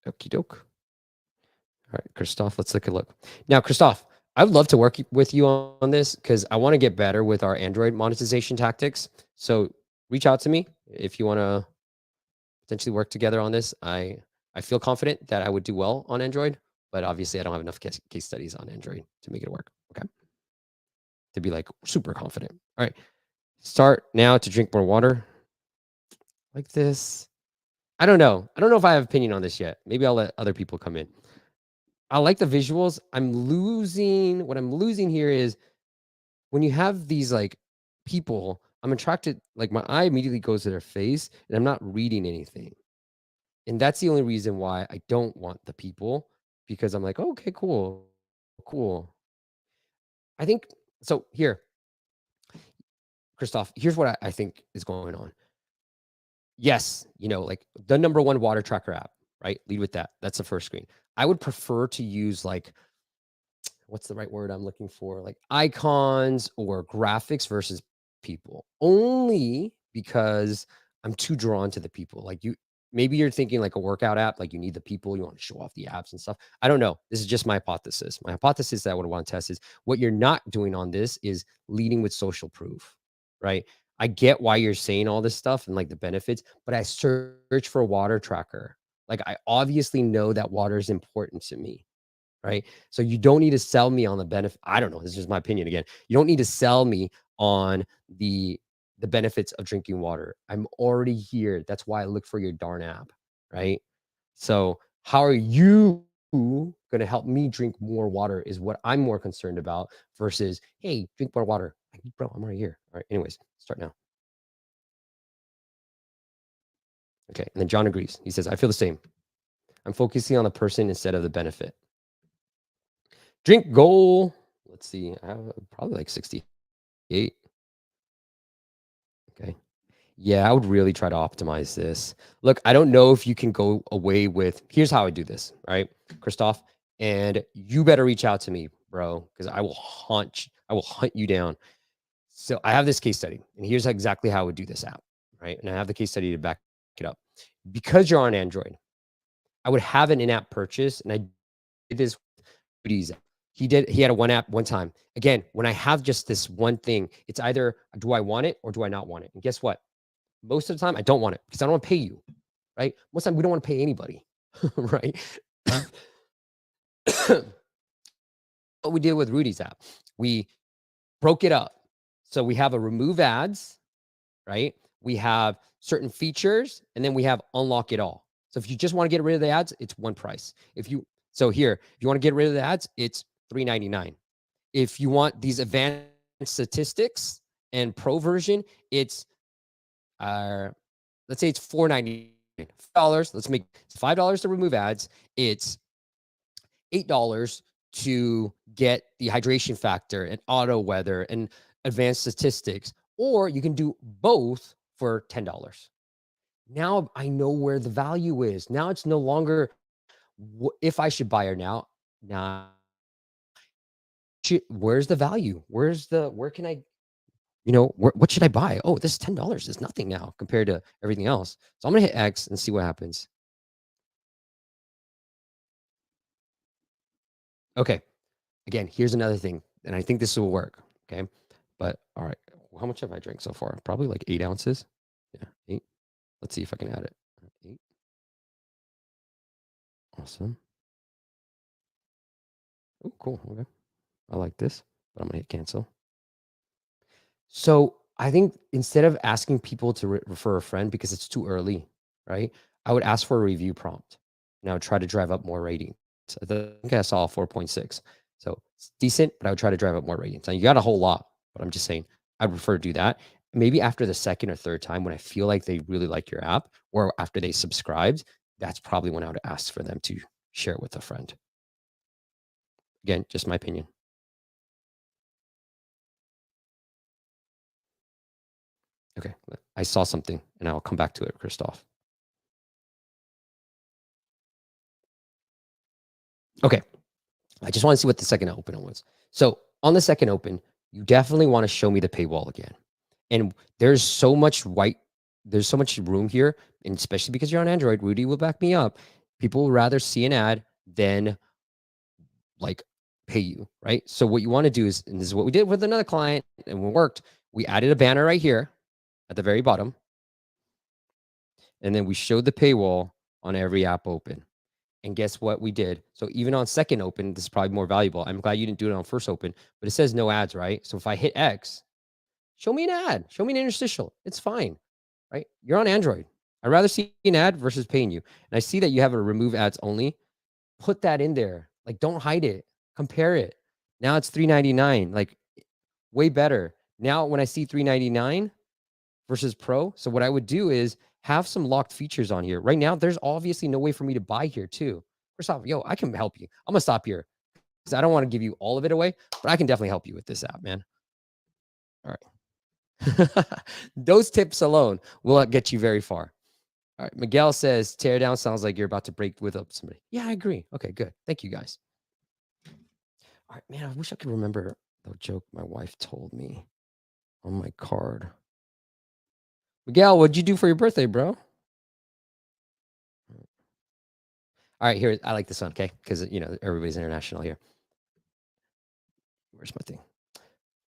Okie doke. All right, Kristoff, let's take a look. Now, Kristoff, I would love to work with you on this because I want to get better with our Android monetization tactics. So reach out to me if you want to potentially work together on this. I feel confident that I would do well on Android, but obviously I don't have enough case studies on Android to make it work. Okay. To be like super confident. All right. Start now to drink more water. Like this. I don't know. I don't know if I have opinion on this yet. Maybe I'll let other people come in. I like the visuals. What I'm losing here is when you have these like people, I'm attracted, like my eye immediately goes to their face and I'm not reading anything. And that's the only reason why I don't want the people, because I'm like, oh, okay, cool. Cool. I think so. Here, Kristoff, here's what I think is going on. Yes, like the #1 water tracker app, right? Lead with that. That's the first screen. I would prefer to use like, what's the right word I'm looking for? Like icons or graphics versus people, only because I'm too drawn to the people. Like maybe you're thinking like a workout app, like you need the people, you want to show off the apps and stuff. I don't know. This is just my hypothesis. My hypothesis that I would want to test is what you're not doing on this is leading with social proof, right? I get why you're saying all this stuff and like the benefits, but I search for a water tracker. Like I obviously know that water is important to me, right? So you don't need to sell me on the benefit. I don't know. This is just my opinion again. You don't need to sell me on the benefits of drinking water. I'm already here. That's why I look for your darn app, right? So how are you going to help me drink more water is what I'm more concerned about versus, hey, drink more water. Like, bro, I'm already here. All right. Anyways, start now. Okay. And then John agrees. He says, I feel the same. I'm focusing on the person instead of the benefit. Drink goal. Let's see. I have probably like 68. Okay. Yeah, I would really try to optimize this. Look, I don't know if you can go away with, here's how I do this, right, Kristoff? And you better reach out to me, bro, because I will hunt you down. So I have this case study, and here's exactly how I would do this app, right? And I have the case study to back it up. Because you're on Android, I would have an in-app purchase, and I did this with he had a one app one time. Again, when I have just this one thing, it's either do I want it or do I not want it? And guess what? Most of the time, I don't want it because I don't want to pay you, right? Most of the time, we don't want to pay anybody, right? What we did with Rudy's app, we broke it up. So we have a remove ads, right? We have certain features, and then we have unlock it all. So if you just want to get rid of the ads, it's one price. If you want to get rid of the ads, it's $3.99. If you want these advanced statistics and pro version, it's let's say it's $4.99. $5. Let's make $5 to remove ads. It's $8 to get the hydration factor and auto weather and advanced statistics. Or you can do both for $10. Now I know where the value is. Now it's no longer if I should buy or now. Now, where's the value? Where can I, what should I buy? Oh, this $10 is nothing now compared to everything else. So I'm going to hit X and see what happens. Okay. Again, here's another thing, and I think this will work. Okay. But all right. How much have I drank so far? Probably like 8 ounces. Yeah, 8. Let's see if I can add it. 8. Awesome. Oh, cool. Okay. I like this, but I'm going to hit cancel. So I think instead of asking people to refer a friend because it's too early, right? I would ask for a review prompt, and I would try to drive up more ratings. I think I saw 4.6. So it's decent, but I would try to drive up more ratings. Now you got a whole lot, but I'm just saying I'd prefer to do that. Maybe after the second or third time when I feel like they really like your app, or after they subscribed, that's probably when I would ask for them to share it with a friend. Again, just my opinion. Okay, I saw something, and I'll come back to it, Kristoff. Okay, I just want to see what the second open was. So on the second open, you definitely want to show me the paywall again. And there's so much room here, and especially because you're on Android, Rudy will back me up. People would rather see an ad than like pay you, right? So what you want to do is, and this is what we did with another client, and it worked. We added a banner right here at the very bottom, and then we showed the paywall on every app open. And guess what we did? So even on second open, this is probably more valuable. I'm glad you didn't do it on first open, but it says no ads, right? So if I hit X, show me an ad, show me an interstitial. It's fine, right? You're on Android. I'd rather see an ad versus paying you. And I see that you have a remove ads only. Put that in there. Like, don't hide it. Compare it. Now it's $3.99. Like, way better. Now when I see $3.99 versus Pro, so what I would do is have some locked features on here. Right now, there's obviously no way for me to buy here too. First off, yo, I can help you. I'm gonna stop here because I don't want to give you all of it away, but I can definitely help you with this app, man. All right. Those tips alone will get you very far. All right. Miguel says, tear down sounds like you're about to break with up somebody. Yeah, I agree. Okay, good. Thank you guys. All right, man, I wish I could remember the joke my wife told me on my card. Miguel, what'd you do for your birthday, bro? All right, here, I like this one, okay? Because, everybody's international here. Where's my thing?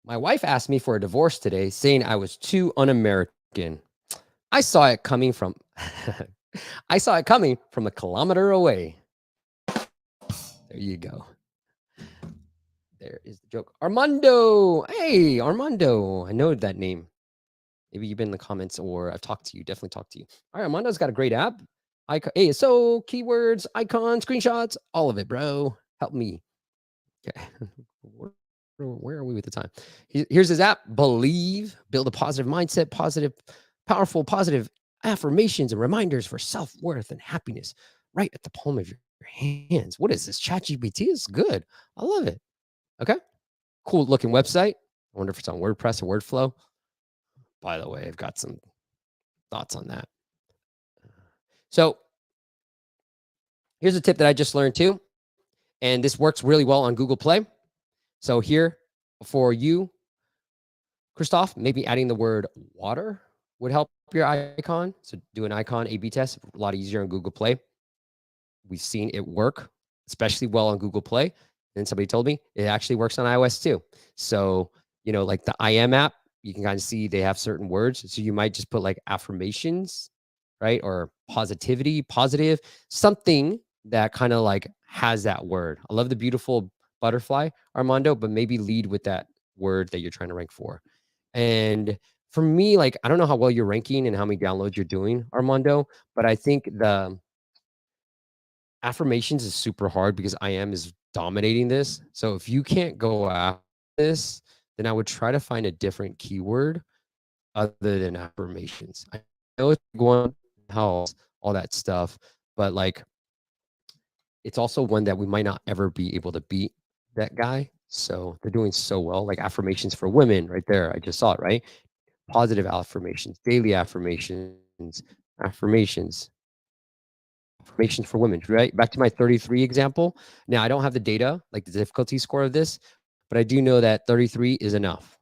My wife asked me for a divorce today, saying I was too un-American. I saw it coming from a kilometer away. There you go. There is the joke. Armando. Hey, Armando. I know that name. Maybe you've been in the comments or I've talked to you. Definitely talked to you. All right, Armando's got a great app. ASO, keywords, icons, screenshots, all of it, bro. Help me. Okay. Where are we with the time? Here's his app. Believe, build a positive mindset, powerful, positive affirmations and reminders for self-worth and happiness right at the palm of your hands. What is this? ChatGPT is good. I love it. Okay. Cool looking website. I wonder if it's on WordPress or Wordflow. By the way, I've got some thoughts on that. So here's a tip that I just learned too. And this works really well on Google Play. So here for you, Kristoff, maybe adding the word water would help your icon. So do an icon A/B test, a lot easier on Google Play. We've seen it work, especially well on Google Play. And somebody told me it actually works on iOS too. So, like the I Am app, you can kind of see they have certain words. So you might just put like affirmations, right? Or positivity, positive, something that kind of like has that word. I love the beautiful butterfly, Armando, but maybe lead with that word that you're trying to rank for. And for me, like, I don't know how well you're ranking and how many downloads you're doing, Armando, but I think affirmations is super hard because I am is dominating this. So if you can't go after this, then I would try to find a different keyword other than affirmations. I know it's going helps all that stuff, but like it's also one that we might not ever be able to beat that guy. So they're doing so well, like affirmations for women right there. I just saw it, right? Positive affirmations, daily affirmations, affirmations for women, right? Back to my 33 example. Now, I don't have the data, like the difficulty score of this, but I do know that 33 is enough,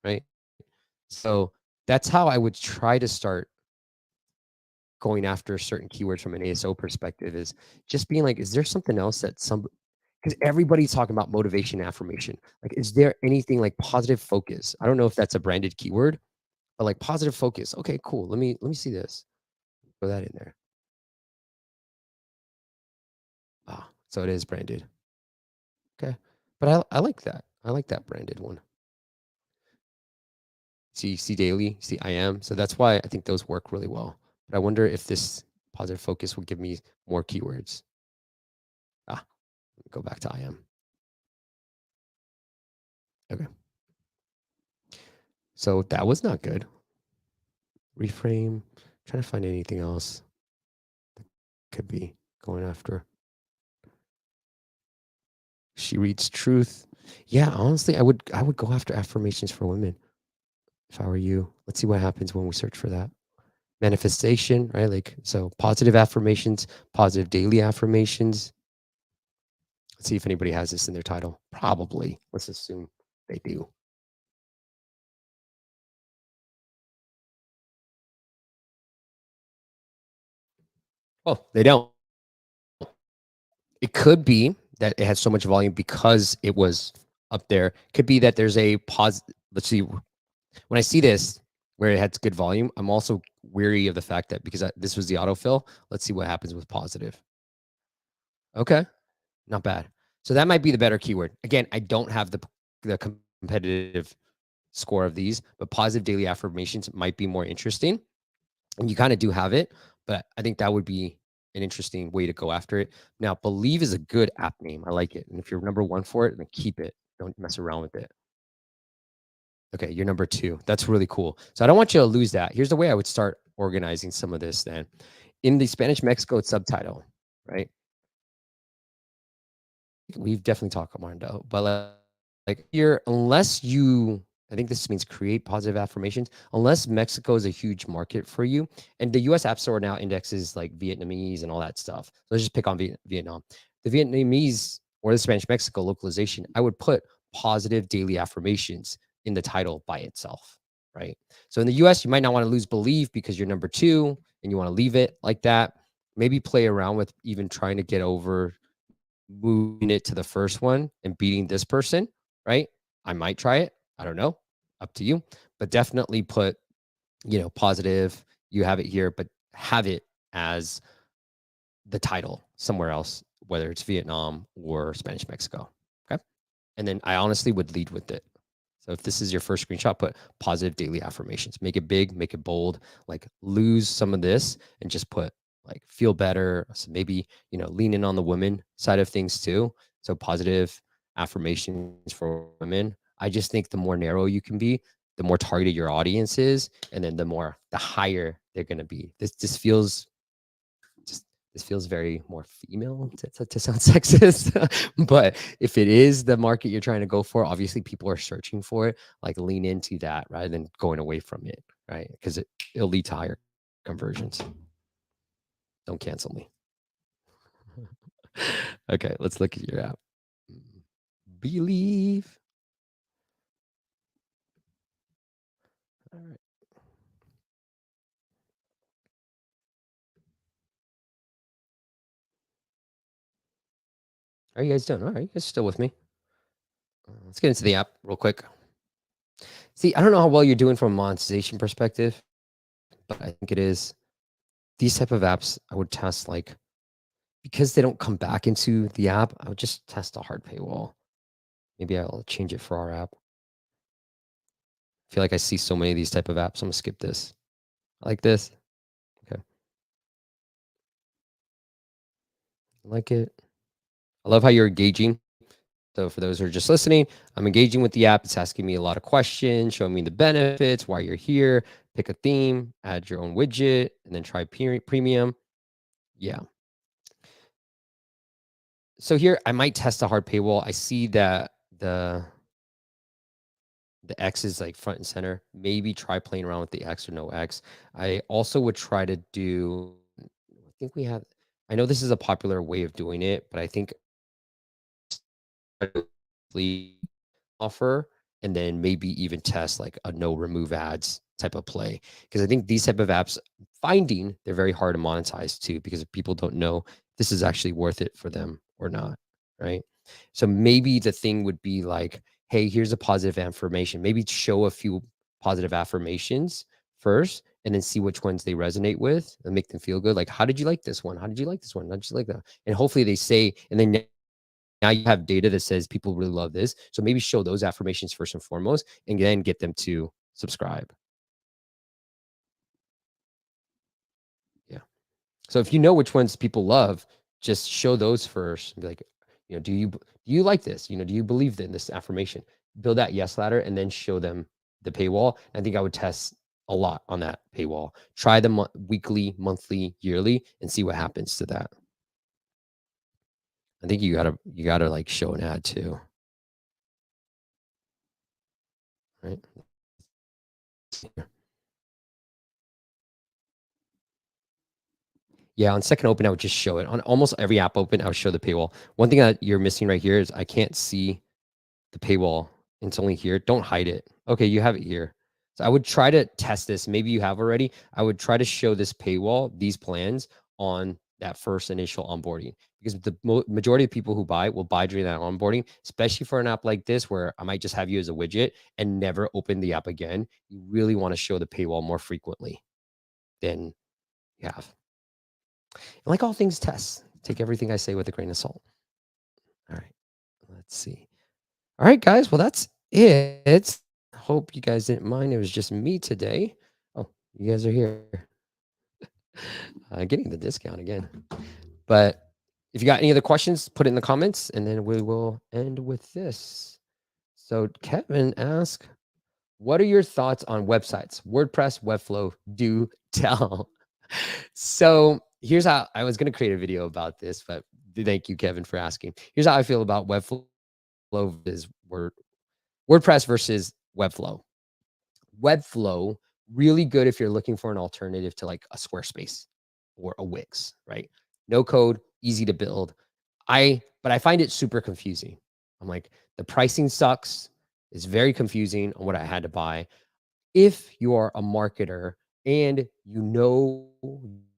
right? So that's how I would try to start going after certain keywords from an ASO perspective is just being like, is there something else that some, because everybody's talking about motivation affirmation. Like, is there anything like positive focus? I don't know if that's a branded keyword, but like positive focus. Okay, cool. Let me see this. Throw that in there. Ah, so it is branded. Okay. But I like that. I like that branded one. See daily, see I am. So that's why I think those work really well. But I wonder if this positive focus will give me more keywords. Ah, go back to I am. Okay. So that was not good. Reframe. Trying to find anything else that could be going after. She reads truth. Yeah, honestly, I would go after affirmations for women if I were you. Let's see what happens when we search for that. Manifestation, right? Like, so positive affirmations, positive daily affirmations. Let's see if anybody has this in their title. Probably. Let's assume they do. Oh, they don't. It could be that it has so much volume because it was up there. Could be that there's a pause. Let's see. When I see this where it has good volume, I'm also weary of the fact that because this was the autofill, let's see what happens with positive. Okay, not bad. So that might be the better keyword. Again, I don't have the competitive score of these, but positive daily affirmations might be more interesting. And you kind of do have it, but I think that would be an interesting way to go after it. Now, Believe is a good app name. I like it. And if you're number one for it, then keep it. Don't mess around with it. Okay, you're number two. That's really cool. So I don't want you to lose that. Here's the way I would start organizing some of this then. In the Spanish Mexico subtitle, right? We've definitely talked about it, but like here, unless you, I think this means create positive affirmations, unless Mexico is a huge market for you, and the US App Store now indexes like Vietnamese and all that stuff. So let's just pick on Vietnam. The Vietnamese or the Spanish Mexico localization, I would put positive daily affirmations in the title by itself, right? So in the US, you might not want to lose belief because you're number two and you want to leave it like that. Maybe play around with even trying to get over moving it to the first one and beating this person, right? I might try it. I don't know. Up to you. But definitely put, positive. You have it here, but have it as the title somewhere else, whether it's Vietnam or Spanish Mexico. Okay. And then I honestly would lead with it. So if this is your first screenshot, put positive daily affirmations. Make it big, make it bold, like lose some of this and just put like feel better. So maybe, lean in on the women side of things too. So positive affirmations for women. I just think the more narrow you can be, the more targeted your audience is, and then the higher they're going to be. This feels just this feels very more female to sound sexist. But if it is the market you're trying to go for, obviously people are searching for it. Like lean into that rather than going away from it, right? Because it'll lead to higher conversions. Don't cancel me. Okay, let's look at your app. Believe. All right. How are you guys doing? All right, you guys still with me? Let's get into the app real quick. See, I don't know how well you're doing from a monetization perspective, but I think it is. These type of apps I would test like because they don't come back into the app, I would just test a hard paywall. Maybe I'll change it for our app. I feel like I see so many of these type of apps. I'm gonna skip this. I like this. Okay. I like it. I love how you're engaging. So for those who are just listening, I'm engaging with the app. It's asking me a lot of questions, showing me the benefits, why you're here, pick a theme, add your own widget, and then try premium. Yeah. So here I might test a hard paywall. I see that the X is like front and center. Maybe try playing around with the X or no X. I also would try to do, I think we have, I know this is a popular way of doing it, but I think offer and then maybe even test like a no remove ads type of play, because I think these type of apps finding they're very hard to monetize too, because people don't know this is actually worth it for them or not, right? So maybe the thing would be like, hey, here's a positive affirmation. Maybe show a few positive affirmations first and then see which ones they resonate with and make them feel good. Like, how did you like this one? How did you like this one? How did you like that? And hopefully they say, and then now you have data that says people really love this. So maybe show those affirmations first and foremost, and then get them to subscribe. Yeah. So if you know which ones people love, just show those first. Be like, do you like this? Do you believe in this affirmation? Build that yes ladder and then show them the paywall. I think I would test a lot on that paywall. Try them weekly, monthly, yearly, and see what happens to that. I think you gotta like show an ad too, right? Yeah, on second open, I would just show it. On almost every app open, I would show the paywall. One thing that you're missing right here is I can't see the paywall. It's only here. Don't hide it. Okay, you have it here. So I would try to test this. Maybe you have already. I would try to show this paywall, these plans on that first initial onboarding, because the majority of people who buy will buy during that onboarding, especially for an app like this where I might just have you as a widget and never open the app again. You really want to show the paywall more frequently than you have. And like all things tests, take everything I say with a grain of salt. All right, let's see. All right, guys. Well, that's it. Hope you guys didn't mind. It was just me today. Oh, you guys are here. Getting the discount again. But if you got any other questions, put it in the comments, and then we will end with this. So Kevin asked, what are your thoughts on websites? WordPress, Webflow, do tell. So here's how I was going to create a video about this, but thank you, Kevin, for asking. Here's how I feel about Webflow versus WordPress versus Webflow. Webflow, really good if you're looking for an alternative to like a Squarespace or a Wix, right? No code, easy to build. But I find it super confusing. I'm like, the pricing sucks. It's very confusing on what I had to buy. If you are a marketer and you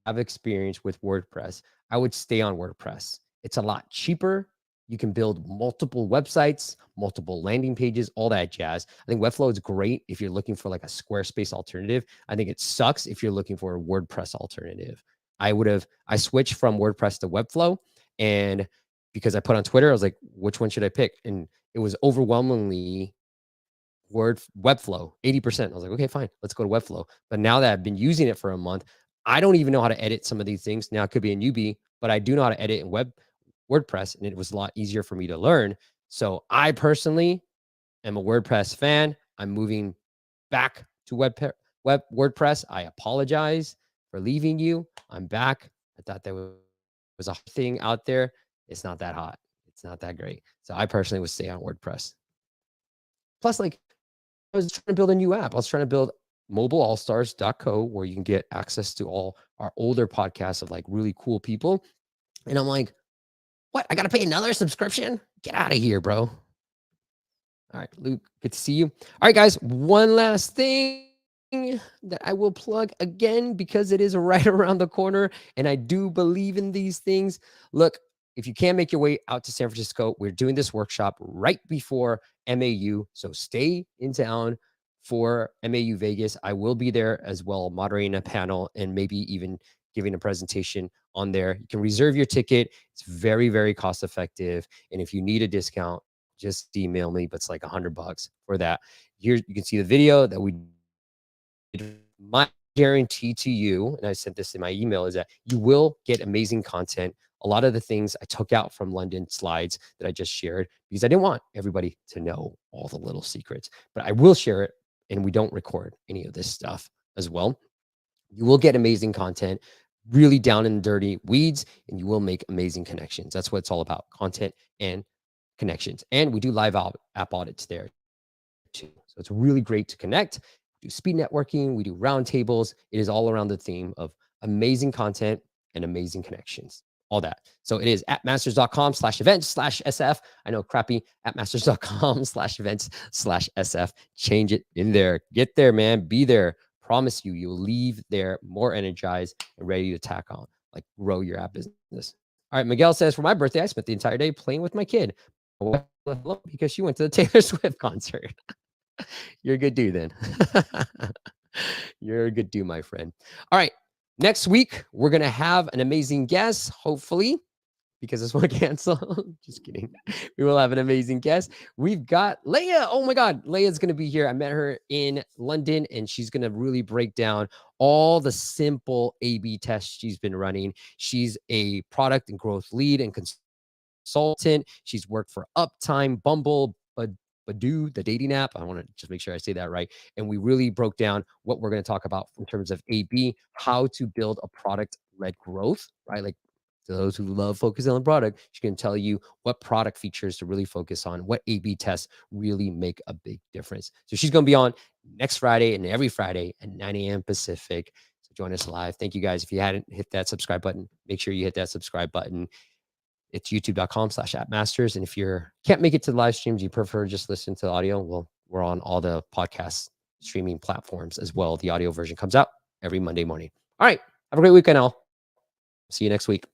have experience with WordPress, I would stay on WordPress. It's a lot cheaper. You can build multiple websites, multiple landing pages, all that jazz. I think Webflow is great if you're looking for like a Squarespace alternative. I think it sucks if you're looking for a WordPress alternative. I switched from WordPress to Webflow, and because I put on Twitter, I was like, which one should I pick? And it was overwhelmingly Webflow, 80%. I was like, okay, fine, let's go to Webflow. But now that I've been using it for a month, I don't even know how to edit some of these things. Now it could be a newbie, but I do know how to edit in WordPress, and it was a lot easier for me to learn. So I personally am a WordPress fan. I'm moving back to WordPress. I apologize for leaving you. I'm back. I thought there was a thing out there. It's not that hot. It's not that great. So I personally would stay on WordPress. Plus, like, I was trying to build a new app. I was trying to build mobileallstars.co, where you can get access to all our older podcasts of like really cool people. And I'm like, what? I got to pay another subscription? Get out of here, bro. All right, Luke, good to see you. All right, guys, one last thing that I will plug again because it is right around the corner and I do believe in these things. Look, if you can't make your way out to San Francisco, we're doing this workshop right before MAU. So stay in town for MAU Vegas. I will be there as well, moderating a panel and maybe even giving a presentation on there. You can reserve your ticket. It's very, very cost effective. And if you need a discount, just email me, but it's like $100 for that. Here you can see the video that we did. My guarantee to you, and I sent this in my email, is that you will get amazing content, A lot of the things I took out from London slides that I just shared because I didn't want everybody to know all the little secrets, but I will share it, and we don't record any of this stuff as well. You will get amazing content, really down in the dirty weeds, and you will make amazing connections. That's what it's all about, content and connections. And we do live app audits there too. So it's really great to connect. We do speed networking, we do roundtables. It is all around the theme of amazing content and amazing connections. All that. So it is appmasters.com/events/SF. I know, crappy, appmasters.com/events/SF. Change it in there. Get there, man. Be there. Promise you'll leave there more energized and ready to tack on, like grow your app business. All right, Miguel says, for my birthday, I spent the entire day playing with my kid. Because she went to the Taylor Swift concert. You're a good dude then. You're a good dude, my friend. All right. Next week, we're going to have an amazing guest, hopefully, because this one canceled. Just kidding. We will have an amazing guest. We've got Leah. Oh my God. Leah's going to be here. I met her in London, and she's going to really break down all the simple A/B tests she's been running. She's a product and growth lead and consultant. She's worked for Uptime, Bumble, Badoo, the dating app. I want to just make sure I say that right. And we really broke down what we're going to talk about in terms of A/B, how to build a product-led growth, right? Like, to those who love focusing on product, she can tell you what product features to really focus on, what A/B tests really make a big difference. So she's going to be on next Friday and every Friday at 9 a.m. Pacific. So join us live. Thank you guys. If you hadn't hit that subscribe button, make sure you hit that subscribe button. It's youtube.com/appmasters. And if you can't make it to the live streams, you prefer just listen to the audio, well, we're on all the podcast streaming platforms as well. The audio version comes out every Monday morning. All right. Have a great weekend, all. See you next week.